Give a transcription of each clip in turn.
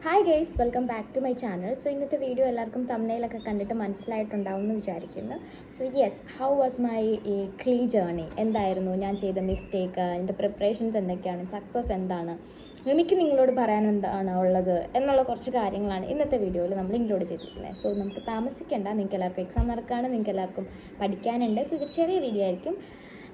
Hi guys, welcome back to my channel. So ഇന്നത്തെ video എല്ലാവർക്കും തമ്പ്നെയിലൊക്കെ കണ്ടിട്ട് മനസ്സിലായിട്ടുണ്ടാവും എന്ന് വിചാരിക്കുന്നു. So yes, how was my ക്ലീ ജേർണി? എന്തായിരുന്നു ഞാൻ ചെയ്ത മിസ്റ്റേക്ക്, എൻ്റെ പ്രിപ്പറേഷൻസ് എന്തൊക്കെയാണ്, സക്സസ് എന്താണ്, എനിക്ക് നിങ്ങളോട് പറയാൻ എന്താണ് ഉള്ളത് എന്നുള്ള കുറച്ച് കാര്യങ്ങളാണ് ഇന്നത്തെ വീഡിയോയിൽ നമ്മൾ ഇൻക്ലൂഡ് ചെയ്തിരിക്കുന്നത്. സോ നമുക്ക് താമസിക്കേണ്ട, നിങ്ങൾക്ക് എല്ലാവർക്കും എക്സാം നടക്കുകയാണ്, നിങ്ങൾക്ക് എല്ലാവർക്കും പഠിക്കാനുണ്ട്. സോ ഇത് ചെറിയ വീഡിയോ ആയിരിക്കും.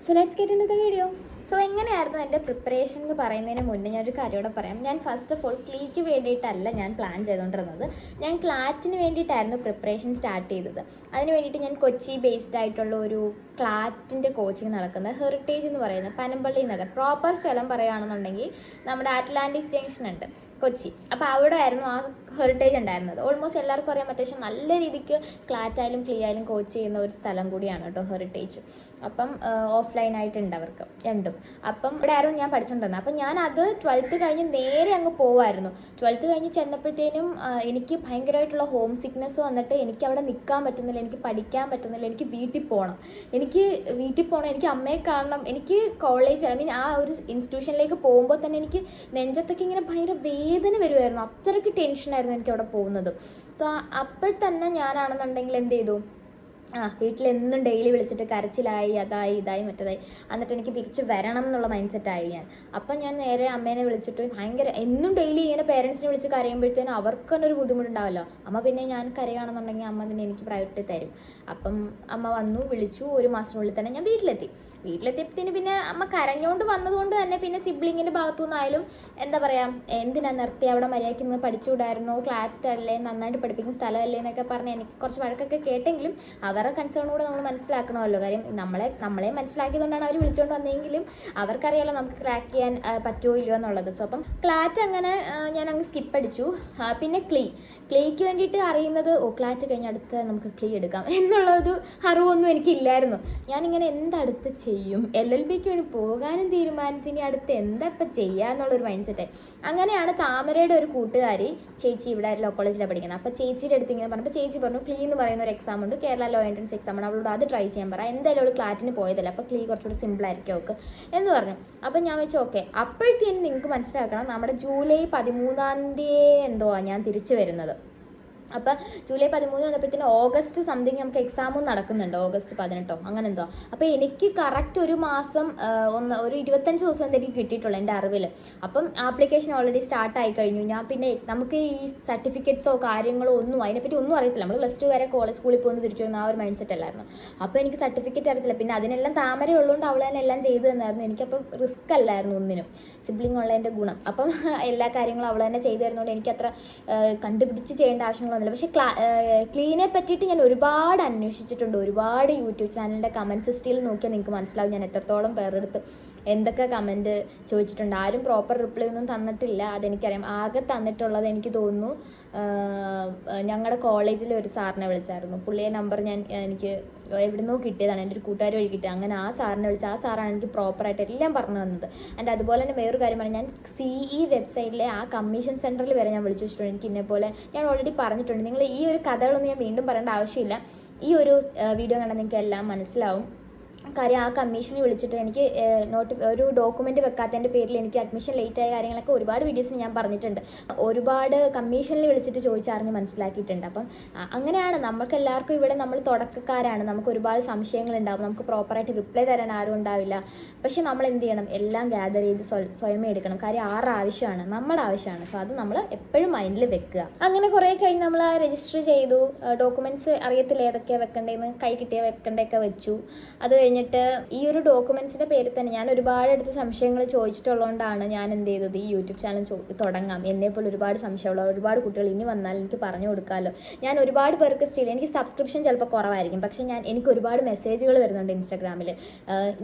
So let's get in the video. So എങ്ങനെയായിരുന്നു എൻ്റെ പ്രിപ്പറേഷൻ എന്ന് പറയുന്നതിന് മുന്നേ ഞാനൊരു കാര്യമോടെ പറയാം. ഞാൻ ഫസ്റ്റ് ഓഫ് ഓൾ ക്ലീക്ക് വേണ്ടിയിട്ടല്ല ഞാൻ പ്ലാൻ ചെയ്തുകൊണ്ടിരുന്നത്. ഞാൻ ക്ലാറ്റിന് വേണ്ടിയിട്ടായിരുന്നു പ്രിപ്പറേഷൻ സ്റ്റാർട്ട് ചെയ്തത്. അതിന് വേണ്ടിയിട്ട് ഞാൻ കൊച്ചി ബേസ്ഡ് ആയിട്ടുള്ള ഒരു ക്ലാറ്റിൻ്റെ കോച്ചിങ് നടക്കുന്നത് ഹെറിറ്റേജ് എന്ന് പറയുന്നത് പനമ്പള്ളി നഗർ, പ്രോപ്പർ സ്ഥലം പറയുകയാണെന്നുണ്ടെങ്കിൽ നമ്മുടെ അറ്റ്ലാന്റിക് ജംഗ്ഷൻ ഉണ്ട് കൊച്ചി. അപ്പോൾ അവിടെ ആയിരുന്നു ആ ഹെറിറ്റേജ് ഉണ്ടായിരുന്നത്. ഓൾമോസ്റ്റ് എല്ലാവർക്കും അറിയാൻ അത്യാവശ്യം നല്ല രീതിക്ക് ക്ലാറ്റായാലും ക്ലീ ആയാലും കോച്ച് ചെയ്യുന്ന ഒരു സ്ഥലം കൂടിയാണ് കേട്ടോ ഹെറിറ്റേജ്. അപ്പം ഓഫ്ലൈൻ ആയിട്ടുണ്ട് അവർക്ക് രണ്ടും. അപ്പം ഇവിടെ ആയിരുന്നു ഞാൻ പഠിച്ചുകൊണ്ടിരുന്നത്. അപ്പം ഞാൻ അത് 12th കഴിഞ്ഞ് നേരെ അങ്ങ് പോവായിരുന്നു. 12th കഴിഞ്ഞ് ചെന്നപ്പോഴത്തേനും എനിക്ക് ഭയങ്കരമായിട്ടുള്ള ഹോം സിക്നെസ് വന്നിട്ട് എനിക്ക് അവിടെ നിൽക്കാൻ പറ്റുന്നില്ല, എനിക്ക് പഠിക്കാൻ പറ്റുന്നില്ല, എനിക്ക് വീട്ടിൽ പോകണം, എനിക്ക് അമ്മയെ കാണണം, എനിക്ക് കോളേജ് ആ ഒരു ഇൻസ്റ്റിറ്റ്യൂഷനിലേക്ക് പോകുമ്പോൾ തന്നെ എനിക്ക് നെഞ്ചത്തൊക്കെ ഇങ്ങനെ ഭയങ്കര വേദന വരുമായിരുന്നു. അത്രയ്ക്ക് ടെൻഷനായിരുന്നു എനിക്ക് അവിടെ പോകുന്നത്. സോ അപ്പോൾ തന്നെ ഞാനാണെന്നുണ്ടെങ്കിൽ എന്ത് ചെയ്തു, വീട്ടിലെന്നും ഡെയിലി വിളിച്ചിട്ട് കരച്ചിലായി, അതായി ഇതായി മറ്റേതായി. എന്നിട്ട് എനിക്ക് തിരിച്ച് വരണം എന്നുള്ള മൈൻഡ് സെറ്റായി ഞാൻ. അപ്പം ഞാൻ നേരെ അമ്മേനെ വിളിച്ചിട്ട് ഭയങ്കര എന്നും ഡെയിലി ഇങ്ങനെ പേരൻസിനെ വിളിച്ച് കരയുമ്പോഴത്തേനും അവർക്ക് തന്നെ ഒരു ബുദ്ധിമുട്ടുണ്ടാവല്ലോ. അമ്മ പിന്നെ ഞാൻ കരയുകയാണെന്നുണ്ടെങ്കിൽ അമ്മ പിന്നെ എനിക്ക് പ്രയോറിറ്റി തരും. അപ്പം അമ്മ വന്നു, വിളിച്ചു. 1 മാസത്തിനുള്ളിൽ തന്നെ ഞാൻ വീട്ടിലെത്തിയപ്പോഴത്തേന് പിന്നെ അമ്മ കരഞ്ഞുകൊണ്ട് വന്നതുകൊണ്ട് തന്നെ പിന്നെ സിബ്ലിങ്ങിൻ്റെ ഭാഗത്തു നിന്നായാലും എന്താ പറയുക, എന്തിനാ നിർത്തി, അവിടെ മര്യാദയ്ക്ക് നിന്ന് പഠിച്ചുകൂടായിരുന്നോ, ക്ലാറ്റ് അല്ലേ, നന്നായിട്ട് പഠിപ്പിക്കുന്ന സ്ഥലമല്ലേ എന്നൊക്കെ പറഞ്ഞ് എനിക്ക് കുറച്ച് വഴക്കൊക്കെ കേട്ടെങ്കിലും അവരുടെ കൺസേൺ കൂടെ നമ്മൾ മനസ്സിലാക്കണമല്ലോ. കാര്യം നമ്മളെ മനസ്സിലാക്കിയതുകൊണ്ടാണ് അവർ വിളിച്ചുകൊണ്ട് വന്നെങ്കിലും അവർക്കറിയാലോ നമുക്ക് ക്രാക്ക് ചെയ്യാൻ പറ്റുമോ ഇല്ലയോ എന്നുള്ളത്. സോ അപ്പം ക്ലാറ്റ് അങ്ങനെ ഞാൻ അങ്ങ് സ്കിപ്പ് അടിച്ചു. പിന്നെ ക്ലീക്ക് വേണ്ടിയിട്ട് അറിയുന്നത് ക്ലാറ്റ് കഴിഞ്ഞ് അടുത്ത് നമുക്ക് ക്ലീ എടുക്കാം എന്നുള്ളൊരു അറിവൊന്നും എനിക്കില്ലായിരുന്നു. ഞാനിങ്ങനെ എന്തടുത്ത് ചെയ്യും, LLBക്ക് വേണ്ടി പോകാനും തീരുമാനിച്ച് ഇനി അടുത്ത് എന്താ ഇപ്പം ചെയ്യുക എന്നുള്ളൊരു മൈൻഡ് സെറ്റായി. അങ്ങനെയാണ് താമരയുടെ ഒരു കൂട്ടുകാരി ചേച്ചി ഇവിടെ ലോ കോളേജിലാണ് പഠിക്കുന്നത്. അപ്പോൾ ചേച്ചിയുടെ അടുത്ത് ഇങ്ങനെ പറഞ്ഞപ്പോൾ ചേച്ചി പറഞ്ഞു ക്ലീ എന്ന് പറയുന്ന ഒരു എക്സാം ഉണ്ട്, കേരള ലോ എൻട്രൻസ് എക്സാം ആണ്, അവളോട് അത് ട്രൈ ചെയ്യാൻ പറ, എന്തായാലും അവൾ ക്ലാറ്റിന് പോയതല്ല, അപ്പോൾ ക്ലീ കുറച്ചുകൂടി സിമ്പിളായിരിക്കും അവൾക്ക് എന്ന് പറഞ്ഞു. അപ്പം ഞാൻ വെച്ചു ഓക്കെ. അപ്പോഴത്തേനും നിങ്ങൾക്ക് മനസ്സിലാക്കണം, നമ്മുടെ ജൂലൈ 13 എന്തോ ഞാൻ തിരിച്ചു വരുന്നത്. അപ്പോൾ ജൂലൈ 13 വന്നപ്പോഴത്തേന് ഓഗസ്റ്റ് സംതിങ് നമുക്ക് എക്സാമും നടക്കുന്നുണ്ട്, ഓഗസ്റ്റ് 18 അങ്ങനെ എന്തോ. അപ്പോൾ എനിക്ക് കറക്റ്റ് ഒരു മാസം ഒരു 25 ദിവസം എന്തെങ്കിലും കിട്ടിയിട്ടുള്ളൂ എൻ്റെ അറിവിൽ. അപ്പം ആപ്ലിക്കേഷൻ ഓൾറെഡി സ്റ്റാർട്ടായി കഴിഞ്ഞു. ഞാൻ പിന്നെ നമുക്ക് ഈ സർട്ടിഫിക്കറ്റ്സോ കാര്യങ്ങളോ അതിനെപ്പറ്റി ഒന്നും അറിയത്തില്ല. നമ്മൾ +2 വരെ സ്കൂളിൽ പോകുന്നത് തിരിച്ചു വരുന്ന ആ ഒരു മൈൻഡ് സെറ്റ് അല്ലായിരുന്നു. അപ്പോൾ എനിക്ക് സർട്ടിഫിക്കറ്റ് അറിയത്തില്ല. പിന്നെ അതിനെല്ലാം താമര ഉള്ളതുകൊണ്ട് അവൾ തന്നെ എല്ലാം ചെയ്തു തന്നായിരുന്നു. എനിക്കപ്പോൾ റിസ്ക് അല്ലായിരുന്നു ഒന്നിനും, സിബ്ലിംഗ് ഉള്ളതിൻ്റെ ഗുണം. അപ്പം എല്ലാ കാര്യങ്ങളും അവൾ തന്നെ ചെയ്തു തരുന്നതുകൊണ്ട് എനിക്കത്ര കണ്ടുപിടിച്ച് ചെയ്യേണ്ട ആവശ്യങ്ങളൊന്നും. പക്ഷെ ക്ലീനെ പറ്റിയിട്ട് ഞാൻ ഒരുപാട് അന്വേഷിച്ചിട്ടുണ്ട്. ഒരുപാട് യൂട്യൂബ് ചാനലിൻ്റെ കമൻറ്റ് ഹിസ്റ്ററിയിൽ നോക്കിയാൽ നിങ്ങൾക്ക് മനസ്സിലാവും ഞാൻ എത്രത്തോളം പേരെടുത്ത് എന്തൊക്കെ കമൻറ്റ് ചോദിച്ചിട്ടുണ്ട്. ആരും പ്രോപ്പർ റിപ്ലൈ ഒന്നും തന്നിട്ടില്ല, അതെനിക്കറിയാം. ആകെ തന്നിട്ടുള്ളത് എനിക്ക് തോന്നുന്നു ഞങ്ങളുടെ കോളേജിൽ ഒരു സാറിനെ വിളിച്ചായിരുന്നു. പുള്ളിയെ നമ്പർ എനിക്ക് എവിടുന്നോ കിട്ടിയതാണ്, എൻ്റെ ഒരു കൂട്ടുകാർ വഴി കിട്ടിയത്. അങ്ങനെ ആ സാറിനെ വിളിച്ച് ആ സാറാണ് എനിക്ക് പ്രോപ്പറായിട്ട് എല്ലാം പറഞ്ഞു തന്നത്. ആൻഡ് അതുപോലെ തന്നെ വേറൊരു കാര്യമാണ്, ഞാൻ CE വെബ്സൈറ്റിലെ ആ കമ്മീഷൻ സെൻറ്ററിൽ വരെ ഞാൻ വിളിച്ചു വെച്ചിട്ടുണ്ട്. എനിക്ക് ഇന്നേപോലെ ഞാൻ ഓൾറെഡി പറഞ്ഞിട്ടുണ്ട്. നിങ്ങൾ ഈ ഒരു കഥകളൊന്നും ഞാൻ വീണ്ടും പറയേണ്ട ആവശ്യമില്ല. ഈ ഒരു വീഡിയോ കണ്ടാൽ നിങ്ങൾക്ക് എല്ലാം മനസ്സിലാവും. കാര്യം ആ കമ്മീഷനെ വിളിച്ചിട്ട് എനിക്ക് ഒരു ഡോക്യുമെൻറ്റ് വെക്കാത്തതിൻ്റെ പേരിൽ എനിക്ക് അഡ്മിഷൻ ലേറ്റ് ആയ കാര്യങ്ങളൊക്കെ ഒരുപാട് വീഡിയോസിൽ ഞാൻ പറഞ്ഞിട്ടുണ്ട്. ഒരുപാട് കമ്മീഷനിൽ വിളിച്ചിട്ട് ചോദിച്ചറിഞ്ഞ് മനസ്സിലാക്കിയിട്ടുണ്ട്. അപ്പം അങ്ങനെയാണ് നമുക്ക് എല്ലാവർക്കും ഇവിടെ, നമ്മൾ തുടക്കക്കാരാണ്, നമുക്ക് ഒരുപാട് സംശയങ്ങളുണ്ടാവും, നമുക്ക് പ്രോപ്പറായിട്ട് റിപ്ലൈ തരാൻ ആരും ഉണ്ടാവില്ല. പക്ഷെ നമ്മൾ എന്ത് ചെയ്യണം, എല്ലാം ഗ്യാദർ ചെയ്ത് സ്വയമേ എടുക്കണം. കാര്യം ആരുടെ ആവശ്യമാണ്, നമ്മുടെ ആവശ്യമാണ്. സോ അത് നമ്മൾ എപ്പോഴും മൈൻഡിൽ വെക്കുക. അങ്ങനെ കുറേ കഴിഞ്ഞ് നമ്മൾ രജിസ്റ്റർ ചെയ്തു. ഡോക്യുമെൻറ്റ്സ് അറിയത്തില്ല ഏതൊക്കെയാണ് വെക്കേണ്ടതെന്ന്, കൈ കിട്ടിയ വെക്കേണ്ടതൊക്കെ വെച്ചു. അത് കഴിഞ്ഞിട്ട് ഈ ഒരു ഡോക്യുമെൻറ്റ്സിൻ്റെ പേരിൽ തന്നെ ഞാൻ ഒരുപാട് അടുത്ത് സംശയങ്ങൾ ചോദിച്ചിട്ടുള്ളതുകൊണ്ടാണ് ഞാൻ എന്ത് ചെയ്തത്, ഈ യൂട്യൂബ് ചാനൽ തുടങ്ങാം. എന്നെപ്പോലെ ഒരുപാട് സംശയമുള്ള ഒരുപാട് കുട്ടികൾ ഇനി വന്നാൽ എനിക്ക് പറഞ്ഞു കൊടുക്കാമല്ലോ. ഞാൻ ഒരുപാട് പേർക്ക് എനിക്ക് സബ്സ്ക്രിപ്ഷൻ ചിലപ്പോൾ കുറവായിരിക്കും, പക്ഷേ എനിക്ക് ഒരുപാട് മെസ്സേജുകൾ വരുന്നുണ്ട് ഇൻസ്റ്റാഗ്രാമിൽ.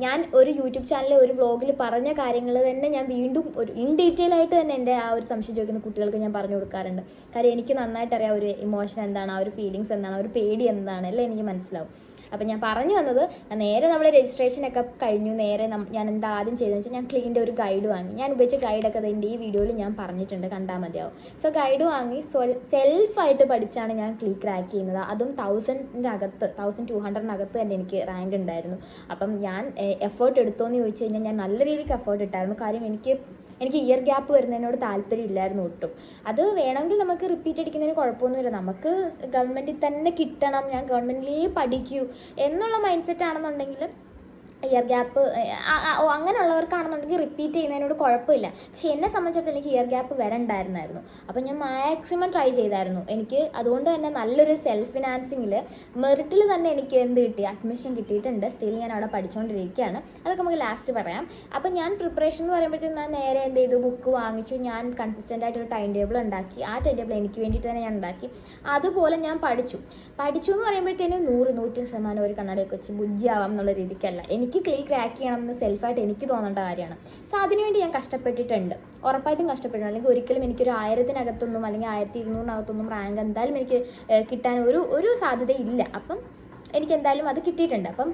ഞാൻ ഒരു യൂട്യൂബ് ചാനലിൽ ഒരു വ്ളോഗിൽ പറഞ്ഞ കാര്യങ്ങൾ തന്നെ ഞാൻ വീണ്ടും ഒരു ഇൻ ഡീറ്റെയിൽ ആയിട്ട് തന്നെ എൻ്റെ ആ ഒരു സംശയം ചോദിക്കുന്ന കുട്ടികൾക്ക് ഞാൻ പറഞ്ഞു കൊടുക്കാറുണ്ട്. കാര്യം എനിക്ക് നന്നായിട്ട് അറിയാം ഒരു ഇമോഷൻ എന്താണ്, ആ ഒരു ഫീലിങ്സ് എന്താണ്, ആ ഒരു പേടി എന്താണ് എല്ലാം എനിക്ക് മനസ്സിലാവും. അപ്പം ഞാൻ പറഞ്ഞു വന്നത്, നേരെ നമ്മൾ രജിസ്ട്രേഷനൊക്കെ കഴിഞ്ഞു. നേരെ ഞാൻ എന്താ ആദ്യം ചെയ്തതെന്ന് വെച്ചാൽ ഞാൻ ക്ലീൻ്റെ ഒരു ഗൈഡ് വാങ്ങി. ഞാൻ ഉപയോഗിച്ച ഗൈഡൊക്കെ എൻ്റെ ഈ വീഡിയോയിൽ ഞാൻ പറഞ്ഞിട്ടുണ്ട്, കണ്ടാൽ മതിയാവും. സോ ഗൈഡ് വാങ്ങി സെൽഫായിട്ട് പഠിച്ചാണ് ഞാൻ ക്ലീ ക്രാക്ക് ചെയ്യുന്നത്. അതും 1200 തന്നെ എനിക്ക് റാങ്ക് ഉണ്ടായിരുന്നു. അപ്പം ഞാൻ എഫേർട്ട് എടുത്തോന്ന് ചോദിച്ചു കഴിഞ്ഞാൽ ഞാൻ നല്ല രീതിക്ക് എഫേർട്ട് ഇട്ടായിരുന്നു. കാര്യം എനിക്ക് എനിക്ക് ഇയർ ഗ്യാപ്പ് വരുന്നതിനോട് താല്പര്യം ഇല്ലായിരുന്നു ഒട്ടും. അത് വേണമെങ്കിൽ നമുക്ക് റിപ്പീറ്റ് അടിക്കുന്നതിന് കുഴപ്പമൊന്നുമില്ല, നമുക്ക് ഗവൺമെൻറ്റിൽ തന്നെ കിട്ടണം, ഞാൻ ഗവൺമെൻറ്റിലേ പഠിക്കൂ എന്നുള്ള മൈൻഡ് സെറ്റ് ആണെന്നുണ്ടെങ്കിൽ ഇയർ ഗ്യാപ്പ് അങ്ങനെയുള്ളവർക്കാണെന്നുണ്ടെങ്കിൽ റിപ്പീറ്റ് ചെയ്യുന്നതിനോട് കുഴപ്പമില്ല. പക്ഷേ എന്നെ സംബന്ധിച്ചിടത്തോളം എനിക്ക് ഇയർ ഗ്യാപ്പ് വരണ്ടായിരുന്നു. അപ്പം ഞാൻ മാക്സിമം ട്രൈ ചെയ്തായിരുന്നു. എനിക്ക് അതുകൊണ്ട് തന്നെ നല്ലൊരു സെൽഫ് ഫിനാൻസിങ്ങിൽ മെറിറ്റിൽ തന്നെ എനിക്ക് അഡ്മിഷൻ കിട്ടിയിട്ടുണ്ട്. സ്റ്റിൽ ഞാൻ അവിടെ പഠിച്ചുകൊണ്ടിരിക്കുകയാണ്. അതൊക്കെ നമുക്ക് ലാസ്റ്റ് പറയാം. അപ്പം ഞാൻ പ്രിപ്പറേഷൻ എന്ന് പറയുമ്പോഴത്തേക്കും ഞാൻ നേരെ എന്ത് ചെയ്തു, ബുക്ക് വാങ്ങിച്ചു. ഞാൻ കൺസിസ്റ്റൻ്റ് ആയിട്ടൊരു ടൈം ടേബിൾ ഉണ്ടാക്കി. ആ ടൈം ടേബിൾ എനിക്ക് വേണ്ടിയിട്ട് തന്നെ ഞാൻ ഉണ്ടാക്കി. അതുപോലെ ഞാൻ പഠിച്ചു എന്ന് പറയുമ്പോഴത്തേനും 100-100% ഒരു കണ്ണടയൊക്കെ വെച്ച് ബുദ്ധിയാവാം എന്നുള്ള രീതിക്കല്ല. എനിക്ക് ക്രാക്ക് ചെയ്യണം എന്ന് സെൽഫായിട്ട് എനിക്ക് തോന്നേണ്ട കാര്യമാണ്. സോ അതിനുവേണ്ടി ഞാൻ കഷ്ടപ്പെട്ടിട്ടുണ്ട്, ഉറപ്പായിട്ടും കഷ്ടപ്പെട്ടിട്ടുണ്ട്. അല്ലെങ്കിൽ ഒരിക്കലും എനിക്കൊരു 1000-നകത്തൊന്നും അല്ലെങ്കിൽ 1200-നകത്തൊന്നും റാങ്ക് എന്തായാലും എനിക്ക് കിട്ടാൻ ഒരു സാധ്യതയില്ല. അപ്പം എനിക്ക് എന്തായാലും അത് കിട്ടിയിട്ടുണ്ട്. അപ്പം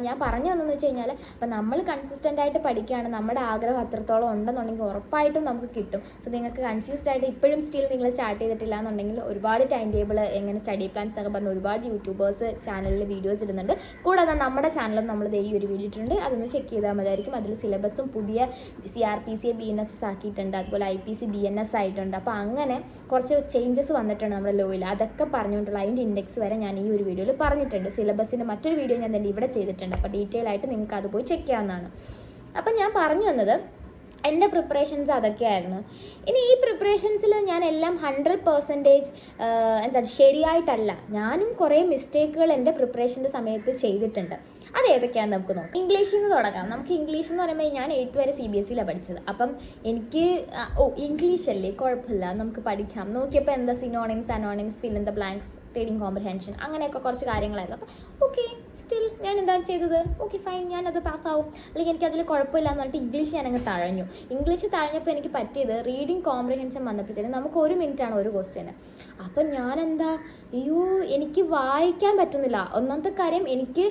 ഞാൻ പറഞ്ഞു തന്നെന്ന് വെച്ച് കഴിഞ്ഞാൽ, അപ്പം നമ്മൾ കൺസിസ്റ്റൻ്റ് ആയിട്ട് പഠിക്കുകയാണ്, നമ്മുടെ ആഗ്രഹം അത്രത്തോളം ഉണ്ടെന്നുണ്ടെങ്കിൽ ഉറപ്പായിട്ടും നമുക്ക് കിട്ടും. സോ നിങ്ങൾക്ക് കൺഫ്യൂസ്ഡ് ആയിട്ട് ഇപ്പോഴും സ്റ്റിൽ നിങ്ങൾ സ്റ്റാർട്ട് ചെയ്തിട്ടില്ല എന്നുണ്ടെങ്കിൽ ഒരുപാട് ടൈം ടേബിൾ, എങ്ങനെ സ്റ്റഡി പ്ലാൻസ് എന്നൊക്കെ പറഞ്ഞ് ഒരുപാട് യൂട്യൂബേഴ്സ് ചാനലിൽ വീഡിയോസ് ഇടുന്നുണ്ട്. കൂടാതെ നമ്മുടെ ചാനലും നമ്മൾ ഈ ഒരു വീഡിയോ ഇട്ടിട്ടുണ്ട്, അതൊന്ന് ചെക്ക് ചെയ്താൽ മതിയായിരിക്കും. അതിൽ സിലബസും പുതിയ CRPC BNSS ആക്കിയിട്ടുണ്ട്, അതുപോലെ IPC BNS ആയിട്ടുണ്ട്. അപ്പോൾ അങ്ങനെ കുറച്ച് ചേഞ്ചസ് വന്നിട്ടുണ്ട് നമ്മുടെ ലോയിൽ. അതൊക്കെ പറഞ്ഞുകൊണ്ടുള്ള അതിൻ്റെ ഇൻഡെക്സ് വരെ ഞാൻ ഈ ഒരു വീഡിയോയിൽ പറഞ്ഞിട്ടുണ്ട്. സിലബസിൻ്റെ മറ്റൊരു വീഡിയോ ഞാൻ തന്നെ ഇവിടെ ചെയ്തിട്ടുണ്ട്. അപ്പോൾ ഡീറ്റെയിൽ ആയിട്ട് നിങ്ങൾക്ക് അത് പോയി ചെക്ക് ചെയ്യാവുന്നതാണ്. അപ്പം ഞാൻ പറഞ്ഞു വന്നത് എൻ്റെ പ്രിപ്പറേഷൻസ് അതൊക്കെയായിരുന്നു. ഇനി ഈ പ്രിപ്പറേഷൻസിൽ ഞാൻ എല്ലാം 100% ശരിയായിട്ടല്ല, ഞാനും കുറേ മിസ്റ്റേക്കുകൾ എൻ്റെ പ്രിപ്പറേഷൻ്റെ സമയത്ത് ചെയ്തിട്ടുണ്ട്. അത് ഏതൊക്കെയാണെന്ന് നമുക്ക് നോക്കാം. ഇംഗ്ലീഷിൽ നിന്ന് തുടങ്ങാം. നമുക്ക് ഇംഗ്ലീഷ് എന്ന് പറയുമ്പോൾ ഞാൻ 8th വരെ CBSEയിലാണ് പഠിച്ചത്. അപ്പം എനിക്ക് ഇംഗ്ലീഷ് അല്ലേ, കുഴപ്പമില്ല, നമുക്ക് പഠിക്കാം. നോക്കിയപ്പോൾ എന്താ synonyms, antonyms, fill in the blanks, reading comprehension, അങ്ങനെയൊക്കെ കുറച്ച് കാര്യങ്ങളായിരുന്നു. അപ്പം ഓക്കെ, സ്റ്റിൽ ഞാൻ എന്താണ് ചെയ്തത്, ഓക്കെ ഫൈൻ, ഞാനത് പാസ്സാവും, അല്ലെങ്കിൽ എനിക്കതിൽ കുഴപ്പമില്ല എന്ന് പറഞ്ഞിട്ട് ഇംഗ്ലീഷ് ഞാനങ്ങ് തഴഞ്ഞു. ഇംഗ്ലീഷ് തഴഞ്ഞപ്പോൾ എനിക്ക് പറ്റിയത് റീഡിങ് കോംപ്രിഹെൻഷൻ വന്നപ്പോഴത്തേനും നമുക്ക് 1 മിനിറ്റാണ് ഒരു ക്വസ്റ്റ്യന്. അപ്പം ഞാനെന്താ, അയ്യോ എനിക്ക് വായിക്കാൻ പറ്റുന്നില്ല. ഒന്നാമത്തെ കാര്യം, എനിക്ക്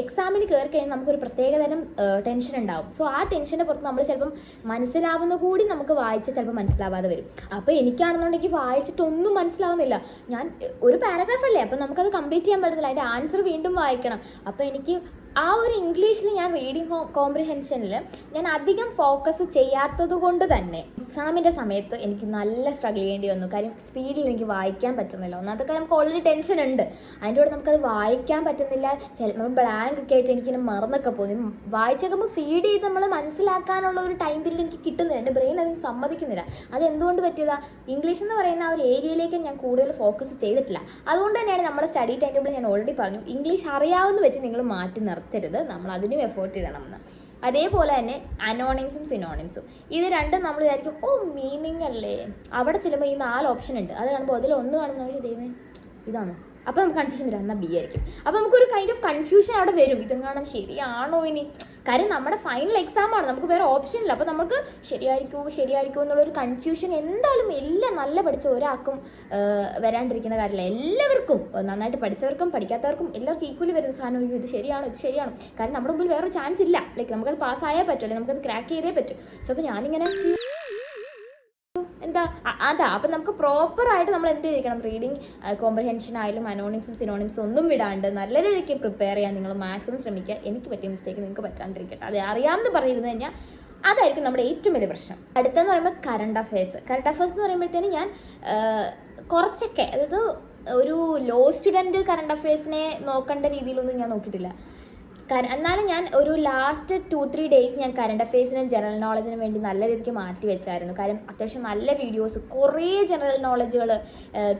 എക്സാമിന് കയറി കഴിഞ്ഞാൽ നമുക്കൊരു പ്രത്യേകതരം ടെൻഷൻ ഉണ്ടാവും. സോ ആ ടെൻഷൻ്റെ പുറത്ത് നമ്മൾ ചിലപ്പം മനസ്സിലാവുന്ന കൂടി നമുക്ക് വായിച്ച് ചിലപ്പോൾ മനസ്സിലാവാതെ വരും. അപ്പോൾ എനിക്കാണെന്നുണ്ടെങ്കിൽ വായിച്ചിട്ടൊന്നും മനസ്സിലാവുന്നില്ല. ഞാൻ ഒരു പാരഗ്രാഫ് അല്ലേ, അപ്പം നമുക്കത് കംപ്ലീറ്റ് ചെയ്യാൻ പറ്റുന്നില്ല, അതിൻ്റെ ആൻസർ വീണ്ടും വായിക്കണം. അപ്പോൾ എനിക്ക് ആ ഒരു ഇംഗ്ലീഷിൽ ഞാൻ റീഡിങ് കോംപ്രിഹെൻഷനിൽ ഞാൻ അധികം ഫോക്കസ് ചെയ്യാത്തത് കൊണ്ട് തന്നെ എക്സാമിൻ്റെ സമയത്ത് എനിക്ക് നല്ല സ്ട്രഗിൾ ചെയ്യേണ്ടി വന്നു. കാര്യം സ്പീഡിൽ എനിക്ക് വായിക്കാൻ പറ്റുന്നില്ല. ഒന്നാമത്തെ കാര്യം നമുക്ക് ഓൾറെഡി ടെൻഷൻ ഉണ്ട്, അതിൻ്റെ കൂടെ നമുക്കത് വായിക്കാൻ പറ്റുന്നില്ല. ചിലപ്പോൾ ബ്ലാങ്ക് ഒക്കെ ആയിട്ട് എനിക്കിങ്ങനെ മറന്നൊക്കെ പോകുന്നു. വായിച്ചേക്കുമ്പോൾ ഫീഡ് ചെയ്ത് നമ്മൾ മനസ്സിലാക്കാനുള്ള ഒരു ടൈം പീരീഡ് എനിക്ക് കിട്ടുന്നില്ല, എൻ്റെ ബ്രെയിൻ അതിന് സമ്മതിക്കുന്നില്ല. അതെന്തുകൊണ്ട് പറ്റിയതാ, ഇംഗ്ലീഷ് എന്ന് പറയുന്ന ആ ഒരു ഏരിയയിലേക്ക് ഞാൻ കൂടുതൽ ഫോക്കസ് ചെയ്തിട്ടില്ല. അതുകൊണ്ട് തന്നെയാണ് നമ്മുടെ സ്റ്റഡി ടൈം ടേബിൾ ഞാൻ ഓൾറെഡി പറഞ്ഞു, ഇംഗ്ലീഷ് അറിയാവുന്ന വെച്ച് നിങ്ങൾ മാറ്റി നിർത്തരുത്, നമ്മൾ അതിനും എഫേർട്ട് ഇടണമെന്ന്. അതേപോലെ തന്നെ അനോണിംസും സിനോണിംസും, ഇത് രണ്ടും നമ്മൾ വിചാരിക്കും മീനിങ് അല്ലേ, അവിടെ ചിലപ്പോൾ ഈ 4 ഓപ്ഷൻ ഉണ്ട്, അത് കാണുമ്പോൾ അതിലൊന്ന് കാണുമ്പോൾ ദൈവമേ ഇതാണ്, അപ്പോൾ നമുക്ക് കൺഫ്യൂഷൻ വരും, എന്നാൽ B ആയിരിക്കും. അപ്പോൾ നമുക്കൊരു കൈൻഡ് ഓഫ് കൺഫ്യൂഷൻ അവിടെ വരും, ഇതെങ്ങാനും ശരിയാണോ ഇനി. കാര്യം നമ്മുടെ ഫൈനൽ എക്സാമാണ്, നമുക്ക് വേറെ ഓപ്ഷൻ ഇല്ല. അപ്പോൾ നമുക്ക് ശരിയായിരിക്കുമോ എന്നുള്ളൊരു കൺഫ്യൂഷൻ എന്തായാലും എല്ലാം നല്ല പഠിച്ച ഒരാൾക്കും വരാണ്ടിരിക്കുന്ന കാര്യമില്ല. എല്ലാവർക്കും, നന്നായിട്ട് പഠിച്ചവർക്കും പഠിക്കാത്തവർക്കും എല്ലാവർക്കും ഈക്വലി വരുന്ന സാധനം, ഇത് ശരിയാണോ. കാരണം നമ്മുടെ മുമ്പിൽ വേറൊരു ചാൻസ് ഇല്ല, ലൈക്ക് നമുക്കത് പാസ്സായാൽ പറ്റും, അല്ലെങ്കിൽ നമുക്കത് ക്രാക്ക് ചെയ്തേ പറ്റും. സോ അപ്പോൾ ഞാനിങ്ങനെ അതാ. അപ്പം നമുക്ക് പ്രോപ്പറായിട്ട് നമ്മൾ എന്ത് ചെയ്തിരിക്കണം, റീഡിങ് കോംപ്രിഹെൻഷൻ ആയാലും അനോണിംസും സിനോണിംസും ഒന്നും വിടാണ്ട് നല്ല രീതിക്ക് പ്രിപ്പയർ ചെയ്യാൻ നിങ്ങൾ മാക്സിമം ശ്രമിക്കുക. എനിക്ക് പറ്റിയ മിസ്റ്റേക്ക് നിങ്ങൾക്ക് പറ്റാണ്ടിരിക്കട്ടെ. അത് അറിയാമെന്ന് പറഞ്ഞിരുന്നു കഴിഞ്ഞാൽ അതായിരിക്കും നമ്മുടെ ഏറ്റവും വലിയ പ്രശ്നം. അടുത്തെന്ന് പറയുമ്പോൾ കറണ്ട് അഫയേഴ്സ് എന്ന് പറയുമ്പോഴത്തേന് ഞാൻ കുറച്ചൊക്കെ, അതായത് ഒരു ലോ സ്റ്റുഡൻറ്റ് കറണ്ട് അഫയേഴ്സിനെ നോക്കേണ്ട രീതിയിലൊന്നും ഞാൻ നോക്കിയിട്ടില്ല. എന്നാലും ഞാൻ ഒരു ലാസ്റ്റ് 2-3 ഡേയ്സ് ഞാൻ കറണ്ട് അഫയേഴ്സിനും ജനറൽ നോളജിനും വേണ്ടി നല്ല രീതിക്ക് മാറ്റി വെച്ചായിരുന്നു. കാര്യം അത്യാവശ്യം നല്ല വീഡിയോസ്, കുറേ ജനറൽ നോളജുകൾ,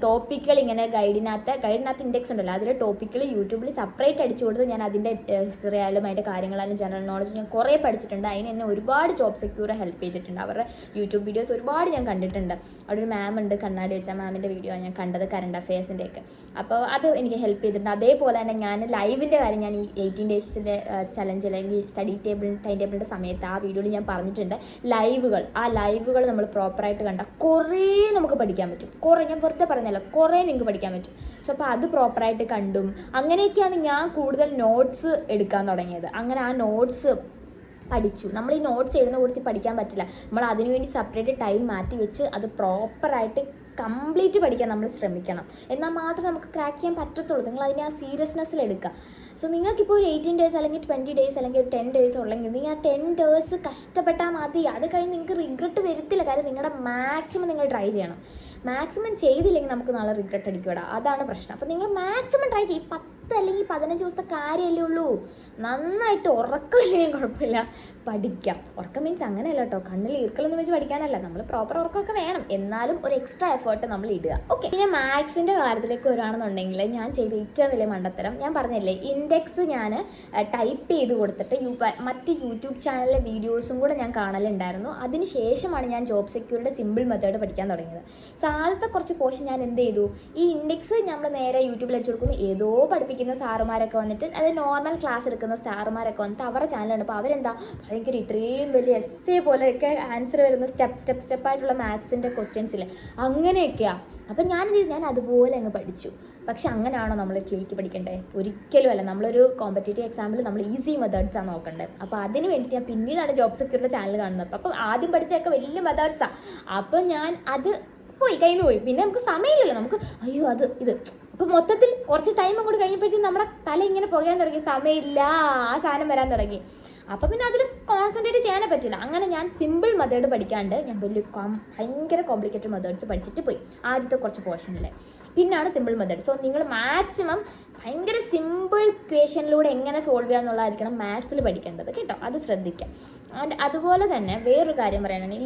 ടോപ്പിക്കുകൾ ഇങ്ങനെ ഗൈഡിനകത്ത് ഇൻഡെക്സ് ഉണ്ടല്ലോ, അതിലെ ടോപ്പിക്കുകൾ യൂട്യൂബിൽ സെപ്പറേറ്റ് അടിച്ചു കൊടുത്ത് ഞാൻ അതിൻ്റെ ഹിസ്റ്ററി ആയാലും അതിൻ്റെ കാര്യങ്ങളായാലും ജനറൽ നോളജ് ഞാൻ കുറേ പഠിച്ചിട്ടുണ്ട്. അതിന് എന്നെ ഒരുപാട് ജോബ് സെക്യൂർ ഹെൽപ്പ് ചെയ്തിട്ടുണ്ട്. അവരുടെ യൂട്യൂബ് വീഡിയോസ് ഒരുപാട് ഞാൻ കണ്ടിട്ടുണ്ട്. അവിടെ ഒരു മാം ഉണ്ട്, കണ്ണാടി വെച്ച മാമിൻ്റെ വീഡിയോ ഞാൻ കണ്ടത് കറണ്ട് അഫയേഴ്സിൻ്റെയൊക്കെ. അപ്പോൾ അത് എനിക്ക് ഹെൽപ്പ് ചെയ്തിട്ടുണ്ട്. അതേപോലെ തന്നെ ഞാൻ ലൈവിൻ്റെ കാര്യം ഞാൻ ഈ 18 ഡേയ്സ് ചലഞ്ച് അല്ലെങ്കിൽ ടൈം ടേബിളിൻ്റെ സമയത്ത് ആ വീഡിയോയിൽ ഞാൻ പറഞ്ഞിട്ടുണ്ട്. ആ ലൈവുകൾ നമ്മൾ പ്രോപ്പറായിട്ട് കണ്ടാൽ കുറേ നമുക്ക് പഠിക്കാൻ പറ്റും. ഞാൻ വെറുതെ പറഞ്ഞല്ലോ, കുറേ നിങ്ങൾക്ക് പഠിക്കാൻ പറ്റും. സോ അപ്പോൾ അത് പ്രോപ്പറായിട്ട് കണ്ടും അങ്ങനെയൊക്കെയാണ് ഞാൻ കൂടുതൽ നോട്ട്സ് എടുക്കാൻ തുടങ്ങിയത്. അങ്ങനെ ആ നോട്ട്സ് പഠിച്ചു. നമ്മൾ ഈ നോട്ട്സ് എഴുതുന്ന കൂടി പഠിക്കാൻ പറ്റില്ല, നമ്മൾ അതിനുവേണ്ടി സെപ്പറേറ്റ് ടൈം മാറ്റി വെച്ച് അത് പ്രോപ്പറായിട്ട് കംപ്ലീറ്റ് പഠിക്കാൻ നമ്മൾ ശ്രമിക്കണം. എന്നാൽ മാത്രമേ നമുക്ക് ക്രാക്ക് ചെയ്യാൻ പറ്റത്തുള്ളൂ. നിങ്ങൾ അതിനെ ആ സീരിയസ്നെസ്സിൽ എടുക്കുക. സോ നിങ്ങൾക്കിപ്പോൾ ഒരു 18 ഡേയ്സ് അല്ലെങ്കിൽ 20 ഡേയ്സ് അല്ലെങ്കിൽ ഒരു 10 ഡേയ്സ് ഉള്ളെങ്കിൽ നിങ്ങൾ ആ 10 ഡേയ്സ് കഷ്ടപ്പെട്ടാൽ മതി. അത് കഴിഞ്ഞ് നിങ്ങൾക്ക് റിഗ്രറ്റ് വരത്തില്ല. കാര്യം നിങ്ങളുടെ മാക്സിമം നിങ്ങൾ ട്രൈ ചെയ്യണം. മാക്സിമം ചെയ്തില്ലെങ്കിൽ നമുക്ക് നാളെ റിഗ്രറ്റ് അടിക്കൂടാ, അതാണ് പ്രശ്നം. അപ്പോൾ നിങ്ങൾ മാക്സിമം ട്രൈ ചെയ്യും. 10 അല്ലെങ്കിൽ 15 ദിവസത്തെ കാര്യമല്ലേ ഉള്ളൂ. നന്നായിട്ട് ഉറക്കമില്ലെങ്കിൽ കുഴപ്പമില്ല, പഠിക്കാം. ഉറക്കം മീൻസ് അങ്ങനെയല്ല കേട്ടോ, കണ്ണിൽ ഈർക്കലൊന്നും വെച്ച് പഠിക്കാനല്ല, നമ്മൾ പ്രോപ്പർ ഉറക്കമൊക്കെ വേണം, എന്നാലും ഒരു എക്സ്ട്രാ എഫേർട്ട് നമ്മൾ ഇടുക. ഓക്കെ, പിന്നെ മാത്സിൻ്റെ കാര്യത്തിലേക്ക് വരികയാണെന്നുണ്ടെങ്കിൽ ഞാൻ ചെയ്ത ഏറ്റവും വലിയ മണ്ടത്തരം ഞാൻ പറഞ്ഞില്ലേ, ഇൻഡെക്സ് ഞാൻ ടൈപ്പ് ചെയ്ത് കൊടുത്തിട്ട് മറ്റ് യൂട്യൂബ് ചാനലിലെ വീഡിയോസും കൂടെ ഞാൻ കാണലുണ്ടായിരുന്നു. അതിന് ശേഷമാണ് ഞാൻ ജോബ് സെക്യൂരിറ്റിയുടെ സിമ്പിൾ മെത്തേഡ് പഠിക്കാൻ തുടങ്ങിയത്. സോ ആദ്യത്തെ കുറച്ച് പോർഷൻ ഞാൻ എന്ത് ചെയ്തു, ഈ ഇൻഡെക്സ് നമ്മൾ നേരെ യൂട്യൂബിൽ അടിച്ചു കൊടുക്കുന്നു. ഏതോ പഠിപ്പിക്കുന്ന സാറുമാരൊക്കെ വന്നിട്ട്, അത് നോർമൽ ക്ലാസ് എടുക്കുന്ന സാറുമാരൊക്കെ വന്നിട്ട് അവരുടെ ചാനലുണ്ട്. അപ്പോൾ അവരെന്താ ഭയങ്കര ഇത്രയും വലിയ എസ്സേ പോലെയൊക്കെ ആൻസർ വരുന്ന സ്റ്റെപ്പായിട്ടുള്ള മാത്സിൻ്റെ ക്വസ്റ്റ്യൻസിൽ അങ്ങനെയൊക്കെയാണ്. അപ്പം ഞാൻ അതുപോലെ അങ്ങ് പഠിച്ചു. പക്ഷെ അങ്ങനെയാണോ നമ്മൾ ക്ലിക്ക് പഠിക്കേണ്ടത്? ഒരിക്കലും അല്ല. നമ്മളൊരു കോമ്പറ്റേറ്റീവ് എക്സാമിൽ നമ്മൾ ഈസി മെത്തേഡ്സാണ് നോക്കേണ്ടത്. അപ്പോൾ അതിന് വേണ്ടിയിട്ട് ഞാൻ പിന്നീടാണ് ജോബ് സെക്യൂരിറ്റിയുടെ ചാനൽ കാണുന്നത്. അപ്പം ആദ്യം പഠിച്ചതൊക്കെ വലിയ മെത്തേഡ്സാണ്. അപ്പോൾ ഞാൻ അത് കയ്യിൽ നിന്ന് പോയി. പിന്നെ നമുക്ക് സമയമില്ലല്ലോ, നമുക്ക് അയ്യോ അത് ഇത്. അപ്പോൾ മൊത്തത്തിൽ കുറച്ച് ടൈം അങ്ങോട്ട് കഴിഞ്ഞപ്പോഴത്തേക്കും നമ്മുടെ തല ഇങ്ങനെ പോകാൻ തുടങ്ങി, സമയമില്ല, ആ സാധനം വരാൻ തുടങ്ങി. അപ്പോൾ പിന്നെ അതിൽ കോൺസെൻട്രേറ്റ് ചെയ്യാനേ പറ്റില്ല. അങ്ങനെ ഞാൻ സിമ്പിൾ മെത്തേഡ് പഠിക്കാണ്ട് ഞാൻ ഭയങ്കര കോംപ്ലിക്കേറ്റഡ് മെത്തേഡ്സ് പഠിച്ചിട്ട് പോയി ആദ്യത്തെ കുറച്ച് പോർഷനിൽ. പിന്നാണ് സിമ്പിൾ മെത്തേഡ്. സോ നിങ്ങൾ മാക്സിമം ഭയങ്കര സിമ്പിൾ ക്വേഷനിലൂടെ എങ്ങനെ സോൾവ് ചെയ്യാന്നുള്ളതായിരിക്കണം മാത്സിൽ പഠിക്കേണ്ടത് കേട്ടോ, അത് ശ്രദ്ധിക്കാം. ആൻഡ് അതുപോലെ തന്നെ വേറൊരു കാര്യം പറയുകയാണെങ്കിൽ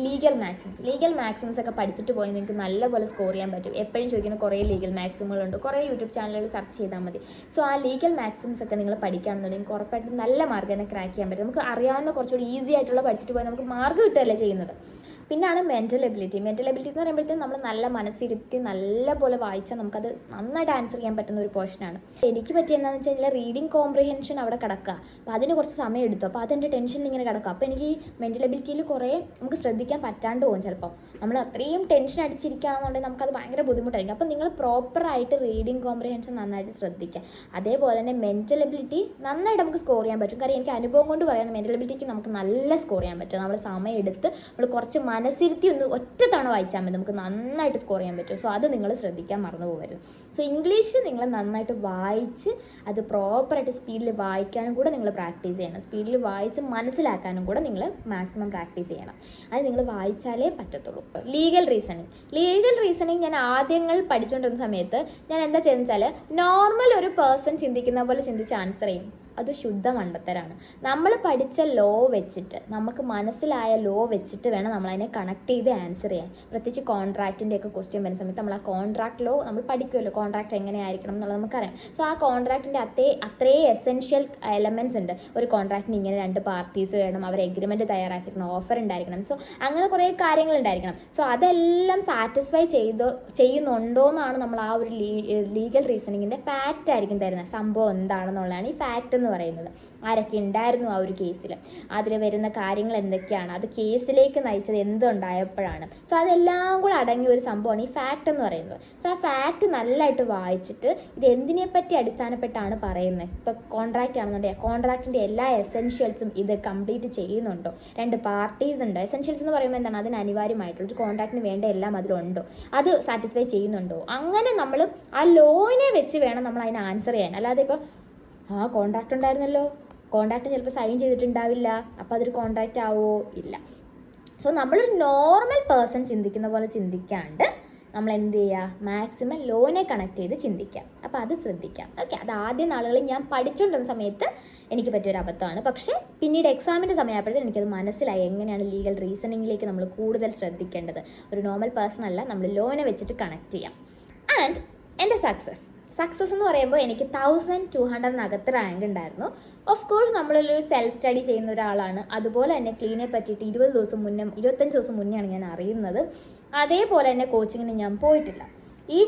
ലീഗൽ മാക്സിംസ് ഒക്കെ പഠിച്ചിട്ട് പോയി നിങ്ങൾക്ക് നല്ലപോലെ സ്കോർ ചെയ്യാൻ പറ്റും. എപ്പോഴും ചോദിക്കുന്ന കുറേ ലീഗൽ മാക്സിമുകളുണ്ട്, കുറേ യൂട്യൂബ് ചാനലുകൾ സെർച്ച് ചെയ്താൽ മതി. സോ ആ ലീഗൽ മാക്സിംസ് ഒക്കെ നിങ്ങൾ പഠിക്കുകയാണെന്നുണ്ടെങ്കിൽ ഉറപ്പായിട്ടും നല്ല മാർക്ക് തന്നെ ക്രാക്ക് ചെയ്യാൻ പറ്റും. നമുക്ക് അറിയാവുന്ന കുറച്ചുകൂടി ഈസി ആയിട്ടുള്ള പഠിച്ചിട്ട് പോയി നമുക്ക് മാർക്ക് കിട്ടുകയല്ലേ ചെയ്യുന്നത്. പിന്നാണ് മെൻ്റൽ എബിലിറ്റി എന്ന് പറയുമ്പോഴത്തേക്കും നമ്മൾ നല്ല മനസ്സിരുത്തി നല്ലപോലെ വായിച്ചാൽ നമുക്കത് നന്നായിട്ട് ആൻസർ ചെയ്യാൻ പറ്റുന്ന ഒരു പോർഷനാണ്. എനിക്ക് പറ്റിയെന്താണെന്ന് വെച്ച് കഴിഞ്ഞാൽ റീഡിങ് കോംപ്രിഹെൻഷൻ അവിടെ കിടക്കുക. അപ്പോൾ അതിന് കുറച്ച് സമയം എടുത്തു. അപ്പോൾ അതെൻ്റെ ടെൻഷനിൽ ഇങ്ങനെ കിടക്കുക. അപ്പോൾ എനിക്ക് ഈ മെൻ്റൽ എബിലിറ്റിയിൽ കുറേ നമുക്ക് ശ്രദ്ധിക്കാൻ പറ്റാണ്ട് പോകും. ചിലപ്പോൾ നമ്മൾ അത്രയും ടെൻഷൻ അടിച്ചിരിക്കുകയാണെന്നുണ്ടെങ്കിൽ നമുക്കത് ഭയങ്കര ബുദ്ധിമുട്ടായിരിക്കും. അപ്പോൾ നിങ്ങൾ പ്രോപ്പറായിട്ട് റീഡിങ് കോംപ്രിഹെൻഷൻ നന്നായിട്ട് ശ്രദ്ധിക്കുക. അതേപോലെ തന്നെ മെൻ്റൽ എബിലിറ്റി നന്നായിട്ട് നമുക്ക് സ്കോർ ചെയ്യാൻ പറ്റും. കാര്യം എനിക്ക് അനുഭവം കൊണ്ട് പറയാം, മെൻ്റൽ എബിലിറ്റിക്ക് നമുക്ക് നല്ല സ്കോർ ചെയ്യാൻ പറ്റും. നമ്മൾ സമയം എടുത്ത് നമ്മൾ കുറച്ച് മനസ്സിരുത്തി ഒന്ന് ഒറ്റ തവണ വായിച്ചാൽ മതി, നമുക്ക് നന്നായിട്ട് സ്കോർ ചെയ്യാൻ പറ്റും. സോ അത് നിങ്ങൾ ശ്രദ്ധിക്കാൻ മറന്നു പോകരുത്. സോ ഇംഗ്ലീഷ് നിങ്ങൾ നന്നായിട്ട് വായിച്ച് അത് പ്രോപ്പറായിട്ട് സ്പീഡിൽ വായിക്കാനും കൂടെ നിങ്ങൾ പ്രാക്ടീസ് ചെയ്യണം. സ്പീഡിൽ വായിച്ച് മനസ്സിലാക്കാനും കൂടെ നിങ്ങൾ മാക്സിമം പ്രാക്ടീസ് ചെയ്യണം. അത് നിങ്ങൾ വായിച്ചാലേ പറ്റത്തുള്ളൂ. ലീഗൽ റീസണിങ് ഞാൻ ആദ്യങ്ങൾ പഠിച്ചുകൊണ്ടിരുന്ന സമയത്ത് ഞാൻ എന്താ ചെയ്യുന്നത് വെച്ചാൽ, നോർമൽ ഒരു പേഴ്സൺ ചിന്തിക്കുന്ന പോലെ ചിന്തിച്ച് ആൻസർ ചെയ്യും. അത് ശുദ്ധ മണ്ടത്തരാണ്. നമ്മൾ പഠിച്ച ലോ വെച്ചിട്ട്, നമുക്ക് മനസ്സിലായ ലോ വെച്ചിട്ട് വേണം നമ്മളതിനെ കണക്ട് ചെയ്ത് ആൻസർ ചെയ്യാൻ. പ്രത്യേകിച്ച് കോൺട്രാക്റ്റിൻ്റെ ഒക്കെ ക്വസ്റ്റ്യൻ വരുന്ന സമയത്ത് നമ്മൾ ആ കോൺട്രാക്ട് ലോ നമ്മൾ പഠിക്കുമല്ലോ, കോൺട്രാക്ട് എങ്ങനെയായിരിക്കണം എന്നുള്ളത് നമുക്കറിയാം. സോ ആ കോൺട്രാക്റ്റിൻ്റെ അത്രയും എസെൻഷ്യൽ എലമെൻറ്റ്സ് ഉണ്ട്. ഒരു കോൺട്രാക്റ്റിന് ഇങ്ങനെ 2 പാർട്ടീസ് വേണം, അവർ എഗ്രിമെൻറ്റ് തയ്യാറാക്കിയിരിക്കണം, ഓഫർ ഉണ്ടായിരിക്കണം, സോ അങ്ങനെ കുറേ കാര്യങ്ങൾ ഉണ്ടായിരിക്കണം. സോ അതെല്ലാം സാറ്റിസ്ഫൈ ചെയ്യുന്നുണ്ടോ എന്നാണ് നമ്മൾ ആ ഒരു ലീഗൽ റീസണിങ്ങിൻ്റെ ഫാക്റ്റ് ആയിരിക്കും തരുന്നത്. സംഭവം എന്താണെന്നുള്ളതാണ് ഈ ഫാക്റ്റ് എന്ന് പറയുന്നത്. ആരൊക്കെ ഉണ്ടായിരുന്നു ആ ഒരു കേസിൽ, അതിൽ വരുന്ന കാര്യങ്ങൾ എന്തൊക്കെയാണ്, അത് കേസിലേക്ക് നയിച്ചത് എന്തുണ്ടായപ്പോഴാണ്. സോ അതെല്ലാം കൂടെ അടങ്ങിയ ഒരു സംഭവമാണ് ഈ ഫാക്റ്റ് എന്ന് പറയുന്നത്. സോ ആ ഫാക്റ്റ് നല്ലതായിട്ട് വായിച്ചിട്ട് ഇത് എന്തിനെ പറ്റി അടിസ്ഥാനപ്പെട്ടാണ് പറയുന്നത്. ഇപ്പോൾ കോൺട്രാക്റ്റ് ആണെന്നുണ്ടെങ്കിൽ കോൺട്രാക്റ്റിൻ്റെ എല്ലാ എസെൻഷ്യൽസും ഇത് കംപ്ലീറ്റ് ചെയ്യുന്നുണ്ടോ, 2 പാർട്ടീസ് ഉണ്ട്. എസെൻഷ്യൽസ് എന്ന് പറയുമ്പോൾ എന്താണ്, അതിന് അനിവാര്യമായിട്ടുള്ള ഒരു കോൺട്രാക്റ്റിന് വേണ്ട എല്ലാം അതിലുണ്ടോ, അത് സാറ്റിസ്ഫൈ ചെയ്യുന്നുണ്ടോ. അങ്ങനെ നമ്മൾ ആ ലോയിനെ വെച്ച് വേണം നമ്മൾ അതിന് ആൻസർ ചെയ്യാൻ. അല്ലാതെ ഇപ്പോൾ കോൺട്രാക്റ്റ് ഉണ്ടായിരുന്നല്ലോ, കോൺട്രാക്റ്റ് ചിലപ്പോൾ സൈൻ ചെയ്തിട്ടുണ്ടാവില്ല, അപ്പോൾ അതൊരു കോൺട്രാക്റ്റ് ആവുമോ, ഇല്ല. സോ നമ്മളൊരു നോർമൽ പേഴ്സൺ ചിന്തിക്കുന്ന പോലെ ചിന്തിക്കാണ്ട് നമ്മൾ എന്ത് ചെയ്യുക, മാക്സിമം ലോനെ കണക്ട് ചെയ്ത് ചിന്തിക്കാം. അപ്പോൾ അത് ശ്രദ്ധിക്കാം. ഓക്കെ, അത് ആദ്യ നാളുകളിൽ ഞാൻ പഠിച്ചുകൊണ്ടിരുന്ന സമയത്ത് എനിക്ക് പറ്റിയൊരു അബദ്ധമാണ്. പക്ഷേ പിന്നീട് എക്സാമിൻ്റെ സമയമായപ്പോഴത്തേക്കും എനിക്കത് മനസ്സിലായി എങ്ങനെയാണ് ലീഗൽ റീസണിങ്ങിലേക്ക് നമ്മൾ കൂടുതൽ ശ്രദ്ധിക്കേണ്ടത്. ഒരു നോർമൽ പേഴ്സൺ അല്ല, നമ്മൾ ലോനെ വെച്ചിട്ട് കണക്ട് ചെയ്യാം. ആൻഡ് എൻ്റെ സക്സസ് എന്ന് പറയുമ്പോൾ എനിക്ക് 1200 റാങ്ക് ഉണ്ടായിരുന്നു. ഓഫ് കോഴ്സ് നമ്മളൊരു സെൽഫ് സ്റ്റഡി ചെയ്യുന്ന ഒരാളാണ്. അതുപോലെ തന്നെ ക്ലീനെ പറ്റിയിട്ട് 25 ദിവസം മുന്നെയാണ് ഞാൻ അറിയുന്നത്. അതേപോലെ തന്നെ കോച്ചിങ്ങിന് ഞാൻ പോയിട്ടില്ല.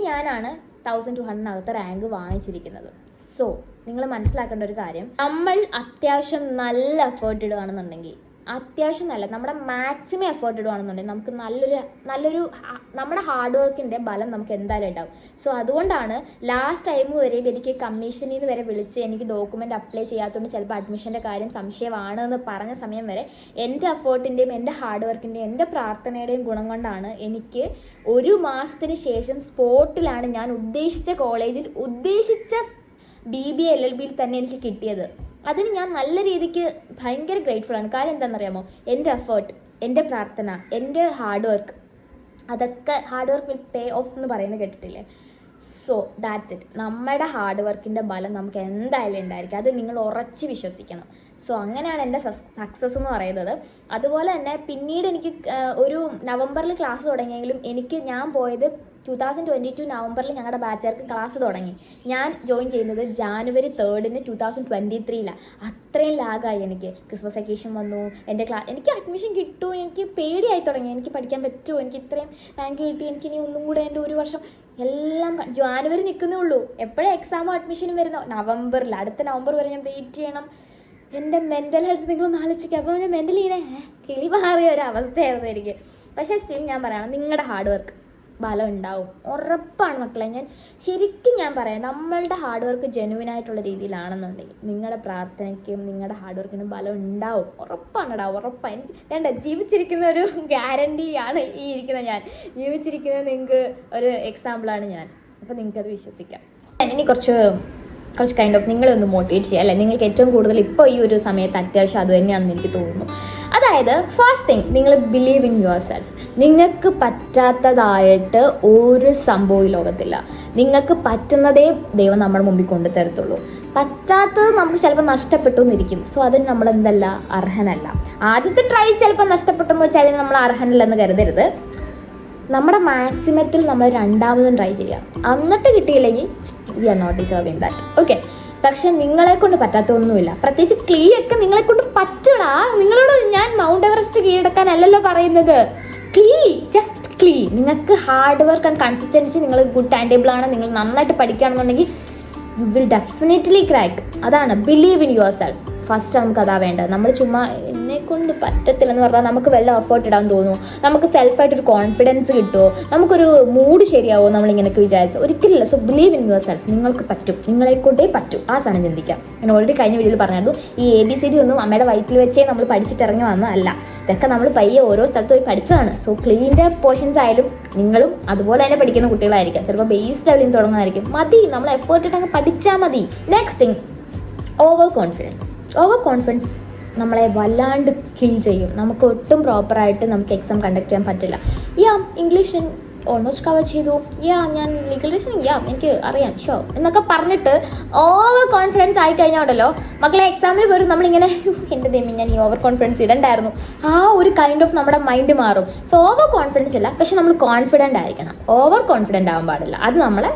ഞാനാണ് 1200 റാങ്ക് വാങ്ങിച്ചിരിക്കുന്നത്. സോ നിങ്ങൾ മനസ്സിലാക്കേണ്ട ഒരു കാര്യം, നമ്മൾ അത്യാവശ്യം നല്ല എഫേർട്ട് ഇടുകയാണെന്നുണ്ടെങ്കിൽ, അത്യാവശ്യം നല്ല നമ്മുടെ മാക്സിമം എഫേർട്ട് ഇടുകയാണെന്നുണ്ടെങ്കിൽ നമുക്ക് നല്ലൊരു നമ്മുടെ ഹാർഡ് വർക്കിൻ്റെ ബലം നമുക്ക് എന്തായാലും ഉണ്ടാവും. സോ അതുകൊണ്ടാണ് ലാസ്റ്റ് ടൈം വരെ എനിക്ക് കമ്മീഷനിൽ നിന്ന് വരെ വിളിച്ച് എനിക്ക് ഡോക്യുമെൻ്റ് അപ്ലൈ ചെയ്യാത്തതുകൊണ്ട് ചിലപ്പോൾ അഡ്മിഷൻ്റെ കാര്യം സംശയമാണ് എന്ന് പറഞ്ഞ സമയം വരെ എൻ്റെ എഫേർട്ടിൻ്റെയും എൻ്റെ ഹാർഡ് വർക്കിൻ്റെയും എൻ്റെ പ്രാർത്ഥനയുടെയും ഗുണം കൊണ്ടാണ് എനിക്ക് 1 മാസത്തിന് ശേഷം സ്പോട്ടിലാണ് ഞാൻ ഉദ്ദേശിച്ച കോളേജിൽ ഉദ്ദേശിച്ച BBA LLBയിൽ തന്നെ എനിക്ക് കിട്ടിയത്. അതിന് ഞാൻ നല്ല രീതിക്ക് ഭയങ്കര ഗ്രേറ്റ്ഫുൾ ആണ്. കാര്യം എന്താണെന്നറിയാമോ, എൻ്റെ എഫേർട്ട്, എൻ്റെ പ്രാർത്ഥന, എൻ്റെ ഹാർഡ് വർക്ക്, അതൊക്കെ hard work will pay of എന്ന് പറയുന്നത് കേട്ടിട്ടില്ലേ? So that's it. നമ്മുടെ ഹാർഡ് വർക്കിൻ്റെ ബലം നമുക്ക് എന്തായാലും ഉണ്ടായിരിക്കും. അത് നിങ്ങൾ ഉറച്ച് വിശ്വസിക്കണം. സോ അങ്ങനെയാണ് എൻ്റെ സക്സസ് എന്ന് പറയുന്നത്. അതുപോലെ തന്നെ പിന്നീട് എനിക്ക് ഒരു നവംബറിൽ ക്ലാസ് തുടങ്ങിയെങ്കിലും ഞാൻ പോയത് 2022 നവംബറിൽ ഞങ്ങളുടെ ബാച്ചുകാർക്ക് ക്ലാസ് തുടങ്ങി. ഞാൻ ജോയിൻ ചെയ്യുന്നത് January 3 2023. അത്രയും ലാഗായി എനിക്ക്. ക്രിസ്മസ് വെക്കേഷൻ വന്നു, എനിക്ക് അഡ്മിഷൻ കിട്ടുമോ, എനിക്ക് പേടിയായി തുടങ്ങി. എനിക്ക് പഠിക്കാൻ പറ്റുമോ, എനിക്ക് ഇത്രയും റാങ്ക് കിട്ടി, എനിക്ക് ഇനി ഒന്നും കൂടെ എൻ്റെ ഒരു വർഷം എല്ലാം ജാനുവരി നിൽക്കുന്നേ ഉള്ളൂ. എപ്പോഴും എക്സാമും അഡ്മിഷനും വരുന്ന നവംബറിൽ, അടുത്ത നവംബർ വരെ ഞാൻ വെയിറ്റ് ചെയ്യണം. എൻ്റെ മെൻ്റൽ ഹെൽത്ത് നിങ്ങളൊന്ന് ആലോചിക്കുക. അപ്പോൾ ഞാൻ മെൻ്റലി ഇങ്ങനെ കിളി മാറിയ ഒരു അവസ്ഥയായിരുന്നു എനിക്ക്. പക്ഷേ സ്റ്റിൽ ഞാൻ പറയണം, നിങ്ങളുടെ ഹാർഡ് വർക്ക് ബലം ഉണ്ടാവും, ഉറപ്പാണ് മക്കളെ. ഞാൻ പറയാം, നമ്മളുടെ ഹാർഡ് വർക്ക് ജെനുവിനായിട്ടുള്ള രീതിയിലാണെന്നുണ്ടെങ്കിൽ നിങ്ങളുടെ പ്രാർത്ഥനയ്ക്കും നിങ്ങളുടെ ഹാർഡ് വർക്കിനും ബലം ഉണ്ടാവും, ഉറപ്പാണ്. എനിക്ക് വേണ്ട, ജീവിച്ചിരിക്കുന്ന ഒരു ഗ്യാരണ്ടിയാണ് ഈ ഇരിക്കുന്ന ഞാൻ. ജീവിച്ചിരിക്കുന്നത് നിങ്ങൾക്ക് ഒരു എക്സാമ്പിളാണ് ഞാൻ. അപ്പോൾ നിങ്ങൾക്കത് വിശ്വസിക്കാം. ഇനി കുറച്ച് കൈൻഡ് ഓഫ് നിങ്ങളെ ഒന്ന് മോട്ടിവേറ്റ് ചെയ്യുക, അല്ലെ? നിങ്ങൾക്ക് ഏറ്റവും കൂടുതൽ ഇപ്പോൾ ഈ ഒരു സമയത്ത് അത്യാവശ്യം അത് തന്നെയാണെന്ന് എനിക്ക് തോന്നുന്നു. അതായത് ഫസ്റ്റ് തിങ്, നിങ്ങൾ ബിലീവ് ഇൻ യുവർ സെൽഫ്. നിങ്ങൾക്ക് പറ്റാത്തതായിട്ട് ഒരു സംഭവവും ലോകത്തില്ല. നിങ്ങൾക്ക് പറ്റുന്നതേ ദൈവം നമ്മുടെ മുമ്പിൽ കൊണ്ടുതരത്തുള്ളൂ. പറ്റാത്തത് നമുക്ക് ചിലപ്പോൾ നഷ്ടപ്പെട്ടു എന്നിരിക്കും. സോ അതിന് നമ്മൾ എന്തല്ല, അർഹനല്ല. ആദ്യത്തെ ട്രൈ ചിലപ്പോൾ നഷ്ടപ്പെട്ടെന്ന് വെച്ചാൽ അതിന് നമ്മൾ അർഹനല്ലെന്ന് കരുതരുത്. നമ്മുടെ മാക്സിമത്തിൽ നമ്മൾ രണ്ടാമതും ട്രൈ ചെയ്യാം. എന്നിട്ട് കിട്ടിയില്ലെങ്കിൽ we are not deserving that. Okay. പക്ഷെ നിങ്ങളെ കൊണ്ട് പറ്റാത്തൊന്നുമില്ല. പ്രത്യേകിച്ച് ക്ലീ ഒക്കെ നിങ്ങളെ കൊണ്ട് പറ്റടാ. നിങ്ങളോട് ഞാൻ മൗണ്ട് എവറസ്റ്റ് കീഴടക്കാനല്ലല്ലോ പറയുന്നത്. ജസ്റ്റ് ക്ലീ. നിങ്ങൾക്ക് ഹാർഡ് വർക്ക് ആൻഡ് കൺസിസ്റ്റൻസി, നിങ്ങൾ ഗുഡ് ടൈം ടേബിൾ ആണ്, നിങ്ങൾ നന്നായിട്ട് പഠിക്കുകയാണെന്നുണ്ടെങ്കിൽ യു വിൽ ഡെഫിനറ്റ്ലി ക്രാക്ക്. അതാണ് believe in your self. First നമുക്ക് അതാ വേണ്ടത്. നമ്മൾ ചുമ്മാ എന്നെ കൊണ്ട് പറ്റത്തില്ലെന്ന് പറഞ്ഞാൽ നമുക്ക് വല്ല എഫേർട്ട് ഇടാൻ തോന്നുമോ? നമുക്ക് സെൽഫായിട്ടൊരു കോൺഫിഡൻസ് കിട്ടുമോ? നമുക്കൊരു മൂഡ് ശരിയാവോ നമ്മളിങ്ങനെയൊക്കെ വിചാരിച്ചു? ഒരിക്കലില്ല. So believe in yourself. നിങ്ങൾക്ക് പറ്റും, നിങ്ങളെക്കൊണ്ടേ പറ്റും. ആ സാധനം ചിന്തിക്കാം. ഞാൻ ഓൾറെഡി കഴിഞ്ഞ വീഡിയോയിൽ പറഞ്ഞായിരുന്നു, ഈ ABCD ഒന്നും അമ്മയുടെ വയറ്റിൽ വെച്ചേ നമ്മൾ പഠിച്ചിട്ട് ഇറങ്ങി വന്നതല്ല. ഇതൊക്കെ നമ്മൾ പയ്യെ ഓരോ സ്ഥലത്ത് പോയി പഠിച്ചതാണ്. സോ ക്ലീൻ്റെ പോർഷൻസ് ആയാലും നിങ്ങളും അതുപോലെ തന്നെ പഠിക്കുന്ന കുട്ടികളായിരിക്കും. ചിലപ്പോൾ ബേസ് ലെവലിൽ നിന്ന് തുടങ്ങുന്നതായിരിക്കും. മതി, നമ്മൾ എഫേർട്ട് ഇട്ടങ്ങ് പഠിച്ചാൽ മതി. നെക്സ്റ്റ് തിങ്, ഓവർ കോൺഫിഡൻസ് നമ്മളെ വല്ലാണ്ട് കിൽ ചെയ്യും. നമുക്ക് ഒട്ടും പ്രോപ്പറായിട്ട് നമുക്ക് എക്സാം കണ്ടക്ട് ചെയ്യാൻ പറ്റില്ല. ഇംഗ്ലീഷ് ഓൾമോസ്റ്റ് കവർ ചെയ്തു, ഞാൻ ലീഗൽ റീസണിങ് എനിക്ക് അറിയാം ഷോ എന്നൊക്കെ പറഞ്ഞിട്ട് ഓവർ കോൺഫിഡൻസ് ആയി കഴിഞ്ഞാൽ ഉണ്ടല്ലോ മക്കളെ, എക്സാമിന് വരും നമ്മളിങ്ങനെ എൻ്റെ ദൈവം ഞാൻ ഈ ഓവർ കോൺഫിഡൻസ് ഇടണ്ടായിരുന്നു, ആ ഒരു കൈൻഡ് ഓഫ് നമ്മുടെ മൈൻഡ് മാറും. സോ ഓവർ കോൺഫിഡൻസ് ഇല്ല, പക്ഷെ നമ്മൾ കോൺഫിഡൻ്റ് ആയിരിക്കണം. ഓവർ കോൺഫിഡൻ്റ് ആവാൻ പാടില്ല. അത് നമ്മളെ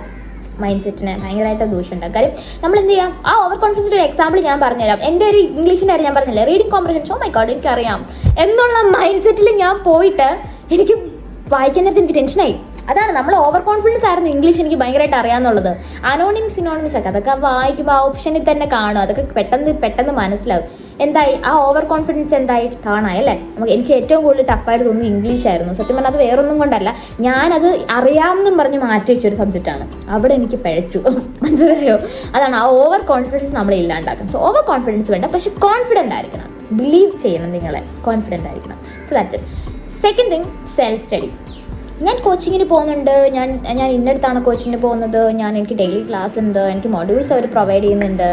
മൈൻഡ് സെറ്റിനെ ഭയങ്കരമായിട്ട് ദൂഷ്യമുണ്ടാകും. കാര്യം നമ്മൾ എന്ത് ചെയ്യാം, ആ ഓവർ കോൺഫിഡൻസിൻ്റെ ഒരു എക്സാമ്പിൾ ഞാൻ പറഞ്ഞുതരാം. എൻ്റെ ഒരു ഇംഗ്ലീഷിൻ്റെ കാര്യം ഞാൻ പറഞ്ഞില്ലേ, reading comprehension, oh my god എനിക്കറിയാം എന്നുള്ള മൈൻഡ് സെറ്റിൽ ഞാൻ പോയിട്ട് എനിക്ക് വായിക്കാൻ നേരത്തെ എനിക്ക് ടെൻഷനായി. അതാണ്, നമ്മൾ ഓവർ കോൺഫിഡൻസ് ആയിരുന്നു ഇംഗ്ലീഷ് എനിക്ക് ഭയങ്കരമായിട്ട് അറിയാമെന്നുള്ളത്. സിനോണിംസ് ഒക്കെ അതൊക്കെ വായിക്കുമ്പോൾ ആ ഓപ്ഷനിൽ തന്നെ കാണും. അതൊക്കെ പെട്ടെന്ന് മനസ്സിലാവും. എന്തായി ആ ഓവർ കോൺഫിഡൻസ് എന്തായി കാണാം അല്ലേ? എനിക്ക് ഏറ്റവും കൂടുതൽ ടഫായിട്ട് തോന്നുന്നത് ഇംഗ്ലീഷ് ആയിരുന്നു. സത്യം പറഞ്ഞാൽ അത് വേറൊന്നും കൊണ്ടല്ല, ഞാനത് അറിയാമെന്നും പറഞ്ഞ് മാറ്റി വെച്ചൊരു സബ്ജക്റ്റാണ്. അവിടെ എനിക്ക് പിഴച്ചു, മനസ്സിലായോ? അതാണ്, ആ ഓവർ കോൺഫിഡൻസ് നമ്മളെ ഇല്ലാണ്ടാക്കും. സോ ഓവർ കോൺഫിഡൻസ് വേണ്ട, പക്ഷെ കോൺഫിഡൻ്റ് ആയിരിക്കണം. ബിലീവ് ചെയ്യണം, നിങ്ങളെ കോൺഫിഡൻ്റ് ആയിരിക്കണം. So that's it. Second thing, self study. ഞാൻ കോച്ചിങ്ങിന് പോകുന്നുണ്ട്, ഞാൻ ഇന്നടുത്താണ് കോച്ചിങ്ങിന് പോകുന്നത്, എനിക്ക് ഡെയിലി ക്ലാസ് ഉണ്ട്, എനിക്ക് മൊഡ്യൂൾസ് അവർ പ്രൊവൈഡ് ചെയ്യുന്നുണ്ട്.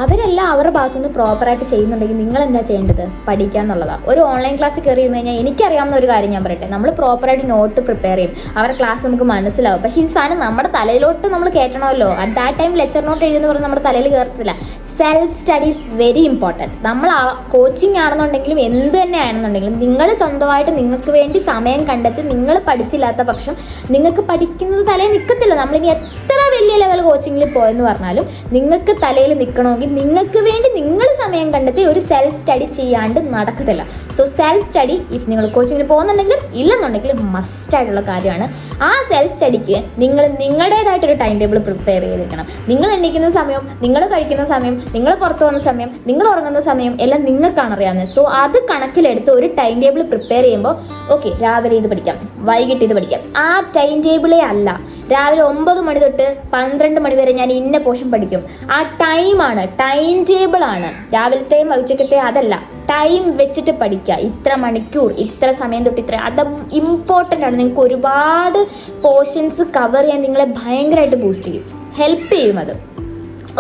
അവരെല്ലാം അവരുടെ ഭാഗത്തുനിന്ന് പ്രോപ്പറായിട്ട് ചെയ്യുന്നുണ്ടെങ്കിൽ നിങ്ങൾ എന്താ ചെയ്യേണ്ടത്? പഠിക്കുക എന്നുള്ളതാണ്. ഒരു ഓൺലൈൻ ക്ലാസ് കയറി ഇരുന്ന് കഴിഞ്ഞാൽ എനിക്കറിയാവുന്ന ഒരു കാര്യം ഞാൻ പറയട്ടെ, നമ്മൾ പ്രോപ്പറായിട്ട് നോട്ട് പ്രിപ്പയർ ചെയ്യും, അവരുടെ ക്ലാസ് നമുക്ക് മനസ്സിലാവും. പക്ഷേ ഈ സാധനം നമ്മുടെ തലയിലോട്ട് നമ്മൾ കയറ്റണമല്ലോ. At that time lecture note എഴുതുന്ന പറഞ്ഞാൽ നമ്മുടെ തലയിൽ കയറത്തില്ല. Self study is very important. നമ്മൾ കോച്ചിങ് ആണെന്നുണ്ടെങ്കിലും എന്ത് തന്നെ ആണെന്നുണ്ടെങ്കിലും നിങ്ങൾ സ്വന്തമായിട്ട് നിങ്ങൾക്ക് വേണ്ടി സമയം കണ്ടെത്തി നിങ്ങൾ പഠിച്ചില്ലാത്ത പക്ഷം നിങ്ങൾക്ക് പഠിക്കുന്നത് തലയിൽ നിൽക്കത്തില്ല. നമ്മളിനി എത്ര വലിയ ലെവൽ കോച്ചിങ്ങിൽ പോയെന്ന് പറഞ്ഞാലും നിങ്ങൾക്ക് തലയിൽ നിൽക്കണമെങ്കിൽ നിങ്ങൾക്ക് വേണ്ടി നിങ്ങൾ സമയം കണ്ടെത്തി ഒരു സെൽഫ് സ്റ്റഡി ചെയ്യാണ്ട് നടക്കത്തില്ല. സോ സെൽഫ് സ്റ്റഡി ഇഫ് നിങ്ങൾ കോച്ചിങ്ങിന് പോകുന്നുണ്ടെങ്കിലും ഇല്ലെന്നുണ്ടെങ്കിലും മസ്റ്റായിട്ടുള്ള കാര്യമാണ്. ആ സെൽഫ് സ്റ്റഡിക്ക് നിങ്ങൾ നിങ്ങളുടേതായിട്ടൊരു ടൈം ടേബിൾ പ്രിപ്പയർ ചെയ്തിരിക്കണം. നിങ്ങൾ എണീക്കുന്ന സമയം, നിങ്ങൾ കഴിക്കുന്ന സമയം, നിങ്ങൾ പുറത്തു പോകുന്ന സമയം, നിങ്ങൾ ഉറങ്ങുന്ന സമയം എല്ലാം നിങ്ങൾക്കാണ് അറിയാവുന്നത്. സോ അത് കണക്കിലെടുത്ത് ഒരു ടൈം ടേബിൾ പ്രിപ്പയർ ചെയ്യുമ്പോൾ ഓക്കെ രാവിലെ ഇത് പഠിക്കാം, വൈകിട്ട് ഇത് പഠിക്കാം, ആ ടൈം ടേബിളേ അല്ല. രാവിലെ 9 മണി തൊട്ട് 12 മണി വരെ ഞാൻ ഇന്ന പോർഷൻ പഠിക്കും. ആ ടൈമാണ്, ടൈം ടേബിളാണ്. രാവിലത്തെയും ഉച്ചക്കത്തെയും അതല്ല, ടൈം വെച്ചിട്ട് പഠിക്കുക. ഇത്ര മണിക്കൂർ, ഇത്ര സമയം തൊട്ട് ഇത്ര, അത് ഇമ്പോർട്ടൻ്റ് ആണ്. നിങ്ങൾക്ക് ഒരുപാട് പോർഷൻസ് കവർ ചെയ്യാൻ നിങ്ങളെ ഭയങ്കരമായിട്ട് ബൂസ്റ്റ് ചെയ്യും, ഹെൽപ്പ് ചെയ്യും അത്.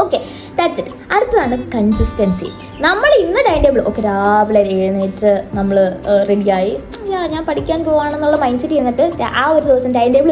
Okay, that's it. അടുത്തതാണ് കൺസിസ്റ്റൻസി. നമ്മൾ ഇന്ന് ടൈം ടേബിൾ ഓക്കെ രാവിലെ എഴുന്നേറ്റ് നമ്മൾ റെഡിയായി ഞാൻ പഠിക്കാൻ പോവാണെന്നുള്ള മൈൻഡ് സെറ്റ് ചെയ്യുന്നിട്ട് ആ ഒരു ദിവസം ടൈം ടേബിൾ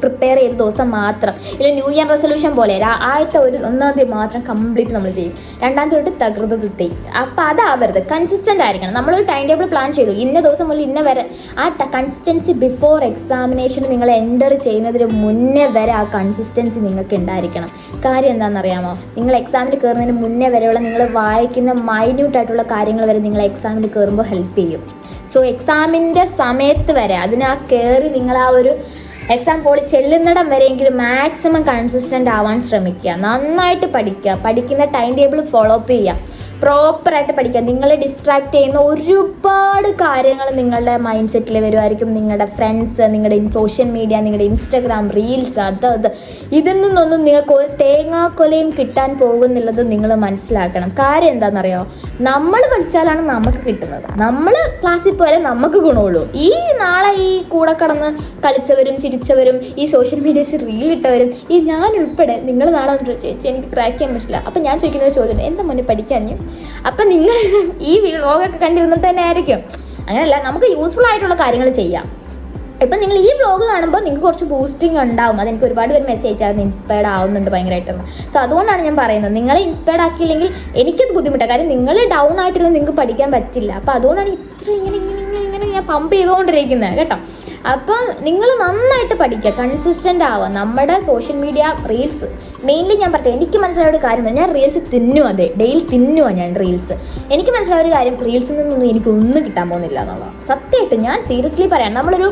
പ്രിപ്പയർ ചെയ്ത ദിവസം മാത്രം, ഇല്ല ന്യൂ ഇയർ റെസൊല്യൂഷൻ പോലെ ആദ്യത്തെ ഒരു 1-ാം തീയതി മാത്രം കംപ്ലീറ്റ് നമ്മൾ ചെയ്യും, 2-ാം തീയതി തൊട്ട് തകൃതി. അപ്പം അതാവരുത്, കൺസിസ്റ്റൻ്റ് ആയിരിക്കണം. നമ്മളൊരു ടൈം ടേബിൾ പ്ലാൻ ചെയ്തു ഇന്ന ദിവസം മുതൽ ഇന്ന വരെ, ആ കൺസിസ്റ്റൻസി ബിഫോർ എക്സാമിനേഷൻ നിങ്ങൾ എൻ്റർ ചെയ്യുന്നതിന് മുന്നേ വരെ ആ കൺസിസ്റ്റൻസി നിങ്ങൾക്ക് ഉണ്ടായിരിക്കണം. കാര്യം എന്താണെന്നറിയാമോ, നിങ്ങൾ എക്സാമിൽ കയറുന്നതിന് മുന്നേ വരെയുള്ള നിങ്ങൾ വായിക്കുന്ന മൈന്യൂട്ടായിട്ടുള്ള കാര്യങ്ങൾ വരെ നിങ്ങൾ എക്സാമിൽ കയറുമ്പോൾ ഹെൽപ്പ് ചെയ്യും. സോ എക്സാമിൻ്റെ സമയത്ത് വരെ അതിനാ കയറി നിങ്ങൾ ആ ഒരു എക്സാം പോളി ചെല്ലുന്നിടം വരെയെങ്കിലും മാക്സിമം കൺസിസ്റ്റൻ്റ് ആവാൻ ശ്രമിക്കുക. നന്നായിട്ട് പഠിക്കുക, പഠിക്കുന്ന ടൈം ടേബിൾ ഫോളോ അപ്പ് ചെയ്യുക, പ്രോപ്പറായിട്ട് പഠിക്കുക. നിങ്ങളെ ഡിസ്ട്രാക്ട് ചെയ്യുന്ന ഒരുപാട് കാര്യങ്ങൾ നിങ്ങളുടെ മൈൻഡ് സെറ്റിൽ വരുമായിരിക്കും. നിങ്ങളുടെ ഫ്രണ്ട്സ്, നിങ്ങളുടെ സോഷ്യൽ മീഡിയ, നിങ്ങളുടെ ഇൻസ്റ്റഗ്രാം റീൽസ്, അത് ഇതിൽ നിന്നൊന്നും നിങ്ങൾക്ക് ഒരു തേങ്ങാക്കൊലയും കിട്ടാൻ പോകുന്നില്ലത് നിങ്ങൾ മനസ്സിലാക്കണം. കാര്യം എന്താണെന്നറിയോ, നമ്മൾ പഠിച്ചാലാണ് നമുക്ക് കിട്ടുന്നത്. നമ്മൾ ക്ലാസ്സിൽ പോയാലേ നമുക്ക് ഗുണമുള്ളൂ. ഈ നാളെ ഈ കൂടെ കടന്ന് കളിച്ചവരും ചിരിച്ചവരും ഈ സോഷ്യൽ മീഡിയയിൽ റീൽ ഇട്ടവരും ഈ ഞാൻ ഉൾപ്പെടെ നിങ്ങൾ നാളെ ചേച്ചി എനിക്ക് ക്രാക്ക് ചെയ്യാൻ പറ്റില്ല, അപ്പം ഞാൻ ചോദിക്കുന്ന ചോദ്യം എന്താ മുന്നേ പഠിക്കാൻ. അപ്പം നിങ്ങൾ ഈ വ്ലോഗൊക്കെ കണ്ടിരുന്നിട്ട് തന്നെ ആയിരിക്കും. അങ്ങനെയല്ല, നമുക്ക് യൂസ്ഫുൾ ആയിട്ടുള്ള കാര്യങ്ങൾ ചെയ്യാം. ഇപ്പം നിങ്ങൾ ഈ വ്ലോഗ് കാണുമ്പോൾ നിങ്ങൾക്ക് കുറച്ച് ബൂസ്റ്റിംഗ് ഉണ്ടാവും. അതെനിക്ക് ഒരുപാട് പേര് മെസ്സേജ് ആയിരുന്നു, ഇൻസ്പയർഡ് ആവുന്നുണ്ട് ഭയങ്കരമായിട്ടൊന്ന്. സോ അതുകൊണ്ടാണ് ഞാൻ പറയുന്നത്, നിങ്ങളെ ഇൻസ്പയർഡ് ആക്കിയില്ലെങ്കിൽ എനിക്കത് ബുദ്ധിമുട്ടാണ്. കാര്യം നിങ്ങൾ ഡൗൺ ആയിട്ടിരുന്ന് നിങ്ങൾക്ക് പഠിക്കാൻ പറ്റില്ല. അപ്പോൾ അതുകൊണ്ടാണ് ഇത്ര ഇങ്ങനെ ഞാൻ പമ്പ് ചെയ്തുകൊണ്ടിരിക്കുന്നത് കേട്ടോ. അപ്പം നിങ്ങൾ നന്നായിട്ട് പഠിക്കുക, കൺസിസ്റ്റൻ്റ് ആവുക. നമ്മുടെ സോഷ്യൽ മീഡിയ റീൽസ് മെയിൻലി ഞാൻ പറയട്ടെ, എനിക്ക് മനസ്സിലായ ഒരു കാര്യം, ഞാൻ റീൽസ് തിന്നുക, ഡെയിലി തിന്നുക ഞാൻ റീൽസ്. എനിക്ക് മനസ്സിലായ ഒരു കാര്യം, റീൽസിൽ നിന്നൊന്നും എനിക്കൊന്നും കിട്ടാൻ പോകുന്നില്ല എന്നുള്ളത് സത്യമായിട്ട് ഞാൻ സീരിയസ്ലി പറയാം. നമ്മളൊരു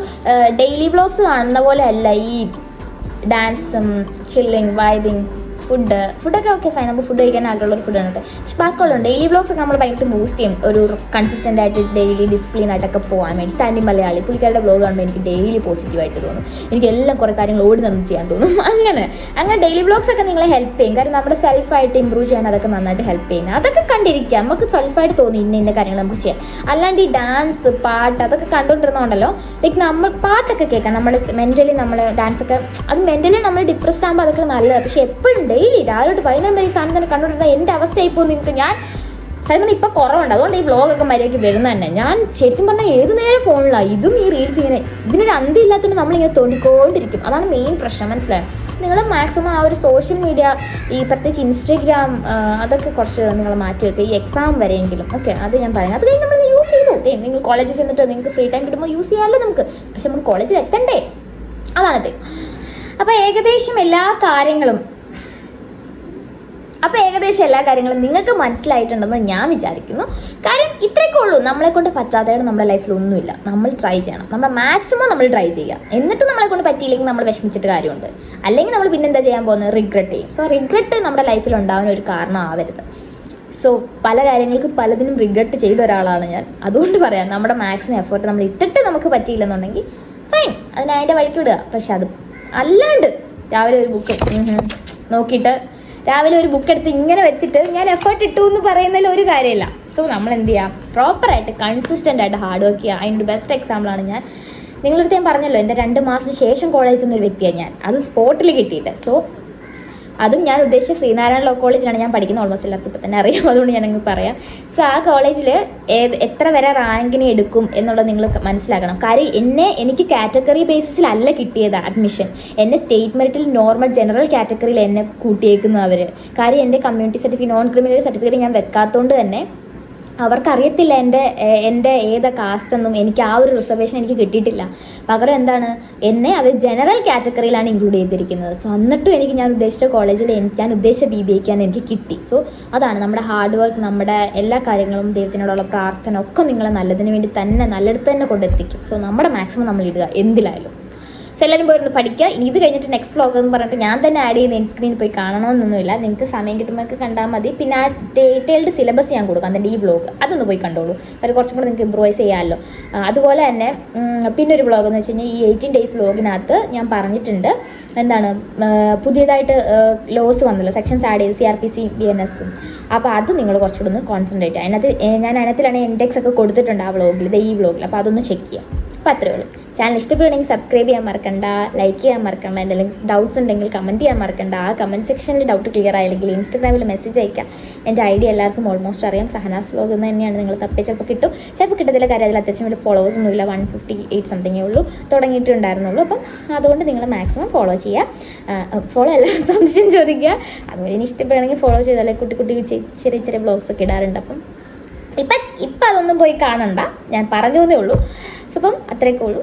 ഡെയിലി വ്ളോഗ്സ് കാണുന്ന പോലെ അല്ല ഈ ഡാൻസും ചില്ലിങ് വൈബിങ് ഫുഡൊക്കെ ഓക്കെ ഫൈൻ, നമുക്ക് ഫുഡ് കഴിക്കാൻ ആഗ്രഹമുള്ള ഒരു ഫുഡാണ് കേട്ടോ. പക്ഷെ ബാക്കിയുള്ള ഡെയിലി വ്ളോഗ്സ് ഒക്കെ നമ്മൾ ഭയങ്കര ബൂസ്റ്റ് ചെയ്യും, ഒരു കൺസിസ്റ്റൻ്റ് ആയിട്ട് ഡെയിലി ഡിസിപ്ലിൻ ആയിട്ടൊക്കെ പോകാൻ വേണ്ടി. തനി മലയാളി പുള്ളിക്കാരുടെ വ്ളോഗ് കാണുമ്പോൾ എനിക്ക് ഡെയിലി പോസിറ്റീവായിട്ട് തോന്നും, എനിക്ക് എല്ലാം കുറേ കാര്യങ്ങൾ ഓടി നിന്ന് ചെയ്യാൻ തോന്നും. അങ്ങനെ ഡെയിലി വ്ളോഗ്സ് ഒക്കെ നിങ്ങളെ ഹെൽപ്പ് ചെയ്യും. കാരണം നമ്മുടെ സെൽഫായിട്ട് ഇമ്പ്രൂവ് ചെയ്യാൻ അതൊക്കെ നന്നായിട്ട് ഹെൽപ്പ് ചെയ്യുന്നത്. അതൊക്കെ കണ്ടിരിക്കുക, നമുക്ക് സെൽഫായിട്ട് തോന്നി ഇന്ന കാര്യങ്ങൾ നമുക്ക് ചെയ്യാം. അല്ലാണ്ട് ഈ ഡാൻസ് പാട്ട് അതൊക്കെ കണ്ടുകൊണ്ടിരുന്നോണ്ടല്ലോ, ലൈക്ക് നമ്മൾ പാട്ടൊക്കെ കേൾക്കാം, നമ്മൾ മെൻ്റലി നമ്മൾ ഡാൻസൊക്കെ അത് മെൻ്റലി നമ്മൾ ഡിപ്രസ്ഡ് ആകുമ്പോൾ അതൊക്കെ നല്ലതാണ്. പക്ഷെ എപ്പോഴും ഡെയിലി രാവിലെ വൈകുന്നേരം വരെ ഈ സാധനം തന്നെ കണ്ടുകൊണ്ടിരുന്ന എൻ്റെ അവസ്ഥയായിപ്പോൾ നിങ്ങൾക്ക് ഞാൻ സാധനം ഇപ്പം കുറവുണ്ട്. അതുകൊണ്ട് ഈ വ്ളോഗൊക്കെ മര്യാദയ്ക്ക് വരുന്ന തന്നെ. ഞാൻ ശരിക്കും പറഞ്ഞാൽ ഏത് നേരം ഫോണിലാണ് ഇതും ഈ റീൽസ് ഇങ്ങനെ ഇതിനൊരു അന്തി ഇല്ലാത്തതുകൊണ്ട് നമ്മളിങ്ങനെ തോണ്ടിക്കൊണ്ടിരിക്കും. അതാണ് മെയിൻ പ്രശ്നം, മനസ്സിലായോ? നിങ്ങൾ മാക്സിമം ആ ഒരു സോഷ്യൽ മീഡിയ ഈ പ്രത്യേകിച്ച് ഇൻസ്റ്റഗ്രാം അതൊക്കെ കുറച്ച് നിങ്ങൾ മാറ്റി വെക്കുക, ഈ എക്സാം വരെയെങ്കിലും. ഓക്കെ, അത് ഞാൻ പറയുന്നത്. അത് കഴിഞ്ഞ് നമ്മൾ യൂസ് ചെയ്തു. നിങ്ങൾ കോളേജിൽ ചെന്നിട്ട് നിങ്ങൾക്ക് ഫ്രീ ടൈം കിട്ടുമ്പോൾ യൂസ് ചെയ്യാമല്ലോ നമുക്ക്. പക്ഷെ നമ്മൾ കോളേജിൽ എത്തണ്ടേ, അതാണത്. അപ്പോൾ ഏകദേശം എല്ലാ കാര്യങ്ങളും നിങ്ങൾക്ക് മനസ്സിലായിട്ടുണ്ടെന്ന് ഞാൻ വിചാരിക്കുന്നു. കാര്യം ഇത്രയൊക്കെ ഉള്ളൂ, നമ്മളെ കൊണ്ട് പറ്റാത്തതാണ് നമ്മുടെ ലൈഫിൽ ഒന്നുമില്ല. നമ്മൾ ട്രൈ ചെയ്യണം, നമ്മുടെ മാക്സിമം നമ്മൾ ട്രൈ ചെയ്യുക. എന്നിട്ട് നമ്മളെ കൊണ്ട് പറ്റിയില്ലെങ്കിൽ നമ്മൾ വിഷമിച്ചിട്ട് കാര്യമുണ്ട്. അല്ലെങ്കിൽ നമ്മൾ പിന്നെ എന്താ ചെയ്യാൻ പോകുന്നത്, റിഗ്രറ്റ് ചെയ്യും. സോ റിഗ്രറ്റ് നമ്മുടെ ലൈഫിൽ ഉണ്ടാകുന്ന ഒരു കാരണം ആവരുത്. സോ പല കാര്യങ്ങൾക്ക് പലതിനും റിഗ്രറ്റ് ചെയ്ത ഒരാളാണ് ഞാൻ. അതുകൊണ്ട് പറയാം, നമ്മുടെ മാക്സിമം എഫേർട്ട് നമ്മൾ ഇട്ടിട്ട് നമുക്ക് പറ്റിയില്ലെന്നുണ്ടെങ്കിൽ ഫൈൻ, അതിൻ്റെ വഴിക്ക് വിടുക. പക്ഷെ അത് അല്ലാണ്ട് രാവിലെ ഒരു ബുക്ക് നോക്കിയിട്ട് രാവിലെ ഒരു ബുക്ക് എടുത്ത് ഇങ്ങനെ വെച്ചിട്ട് ഞാൻ എഫേർട്ട് ഇട്ടു എന്ന് പറയുന്നതിൽ ഒരു കാര്യമില്ല. സോ നമ്മൾ എന്ത് ചെയ്യാം, പ്രോപ്പറായിട്ട് കൺസിസ്റ്റൻ്റ് ആയിട്ട് ഹാർഡ് വർക്ക് ചെയ്യുക. അതിൻ്റെ ബെസ്റ്റ് എക്സാമ്പിളാണ് ഞാൻ നിങ്ങളടുത്ത് ഞാൻ പറഞ്ഞല്ലോ, എൻ്റെ 2 മാസത്തിന് ശേഷം കോളേജിൽ നിന്നൊരു വ്യക്തിയാണ് ഞാൻ, അത് സ്പോട്ടിൽ കിട്ടിയിട്ട്. സോ അതും ഞാൻ ഉദ്ദേശിച്ച ശ്രീനാരായണ ലോ കോളേജിലാണ് ഞാൻ പഠിക്കുന്നത്. ഓൾമോസ്റ്റ് എല്ലാവർക്കും ഇപ്പം തന്നെ അറിയാം, അതുകൊണ്ട് ഞാനങ്ങ് പറയാം. സോ ആ കോളേജിൽ എത്ര വരെ റാങ്കിനെ എടുക്കും എന്നുള്ളത് നിങ്ങൾ മനസ്സിലാക്കണം. കാര്യം എനിക്ക് കാറ്റഗറി ബേസിസിലല്ല കിട്ടിയത് അഡ്മിഷൻ. എന്നെ സ്റ്റേറ്റ് മെറിറ്റിൽ നോർമൽ ജനറൽ കാറ്റഗറിയിൽ എന്നെ കൂട്ടിയേക്കുന്നു അവർ. കാര്യം എൻ്റെ community certificate non criminal certificate ഞാൻ വെക്കാത്തതുകൊണ്ട് തന്നെ അവർക്കറിയത്തില്ല എൻ്റെ ഏതാ കാസ്റ്റ് എന്നും. എനിക്ക് ആ ഒരു റിസർവേഷൻ എനിക്ക് കിട്ടിയിട്ടില്ല. പകരം എന്താണ്, എന്നെ അവർ ജനറൽ കാറ്റഗറിയിലാണ് ഇൻക്ലൂഡ് ചെയ്തിരിക്കുന്നത്. സോ എന്നിട്ടും ഞാൻ ഉദ്ദേശിച്ച കോളേജിൽ ഞാൻ ഉദ്ദേശിച്ച BBA എനിക്ക് കിട്ടി. സോ അതാണ് നമ്മുടെ ഹാർഡ് വർക്ക്, നമ്മുടെ എല്ലാ കാര്യങ്ങളും, ദൈവത്തിനോടുള്ള പ്രാർത്ഥന ഒക്കെ നിങ്ങളെ നല്ലതിന് വേണ്ടി തന്നെ നല്ലയിടത്ത് തന്നെ കൊണ്ടെത്തിക്കും. സോ നമ്മുടെ മാക്സിമം നമ്മൾ ഇടുക എന്തിലായാലും. സോ എല്ലാവരും പോയിരുന്നു പഠിക്കുക. ഇനി ഇത് കഴിഞ്ഞിട്ട് നെക്സ്റ്റ് വ്ളോഗ് എന്ന് പറഞ്ഞിട്ട് ഞാൻ തന്നെ ആഡ് ചെയ്യുന്ന എൻ സ്ക്രീനിൽ പോയി കാണണമെന്നൊന്നുമില്ല. നിങ്ങൾക്ക് സമയം കിട്ടുമ്പോഴൊക്കെ കണ്ടാൽ മതി. പിന്നെ ആ ഡീറ്റെയിൽഡ് സിലബസ് ഞാൻ കൊടുക്കാം, അതിൻ്റെ ഈ വ്ളോഗ് അതൊന്ന് പോയി കണ്ടോളൂ. അത് കുറച്ചും കൂടെ നിങ്ങൾക്ക് ഇമ്പ്രൂവൈസ് ചെയ്യാമല്ലോ. അതുപോലെ തന്നെ പിന്നെ ഒരു വ്ളോഗ് എന്ന് വെച്ച് കഴിഞ്ഞാൽ ഈ 18 days വ്ളോഗിനകത്ത് ഞാൻ പറഞ്ഞിട്ടുണ്ട് എന്താണ് പുതിയതായിട്ട് ലോസ് വന്നല്ലോ, സെക്ഷൻസ് ആഡ് ചെയ്ത് CRPC BNS. അപ്പോൾ അത് നിങ്ങൾ കുറച്ചുകൂടെ ഒന്ന് കോൺസെൻട്രേറ്റ് ചെയ്യുക. ഞാൻ അതിനകത്തിലാണ് ഇൻഡെക്സ് ഒക്കെ കൊടുത്തിട്ടുണ്ട് ആ വ്ളോഗിൽ, ഈ വ്ളോഗിൽ. അപ്പോൾ അതൊന്ന് ചെക്ക് ചെയ്യാം. അപ്പോൾ അത്രയേ ഉള്ളൂ. ചാനൽ ഇഷ്ടപ്പെടുകയാണെങ്കിൽ സബ്സ്ക്രൈബ് ചെയ്യാൻ മറക്കണ്ട, ലൈക്ക് ചെയ്യാൻ മറക്കണ്ട, എന്തെങ്കിലും ഡൗട്ട്സ് ഉണ്ടെങ്കിൽ കമൻറ്റ് ചെയ്യാൻ മറക്കണ്ട. ആ കമൻറ്റ് സെക്ഷനിൽ ഡൗട്ട് ക്ലിയർ ആയില്ലെങ്കിൽ ഇൻസ്റ്റാഗ്രാമിൽ മെസ്സേജ് അയക്കാം. എൻ്റെ ഐഡിയ എല്ലാവർക്കും ഓൾമോസ്റ്റ് അറിയാം. സഹനാസ് വ്ലോഗ് എന്ന് തന്നെയാണ്. നിങ്ങൾ തപ്പി ചിലപ്പോൾ കിട്ടും, ചിലപ്പോൾ കിട്ടത്തില്ല. കാര്യം അതിൽ അത്യാവശ്യം വലിയ ഫോളോവേഴ്സ് ഒന്നുമില്ല, 158 സംതിങ്ങേ ഉള്ളൂ, തുടങ്ങിയിട്ടുണ്ടായിരുന്നുള്ളൂ. അപ്പം അതുകൊണ്ട് നിങ്ങൾ മാക്സിമം ഫോളോ ചെയ്യുക. ഫോളോ എല്ലാവരും സംശയം ചോദിക്കുക. അതുപോലെ ഇനി ഇഷ്ടപ്പെടുകയാണെങ്കിൽ ഫോളോ ചെയ്താലേ കുട്ടി കുട്ടി ചെറിയ ചെറിയ വ്ലോഗ്സ് ഒക്കെ ഇടാറുണ്ട്. അപ്പം ഇപ്പം അതൊന്നും പോയി കാണണ്ട, ഞാൻ പറഞ്ഞതേ ഉള്ളൂ. സോ അപ്പം അത്രയൊക്കെ ഉള്ളൂ.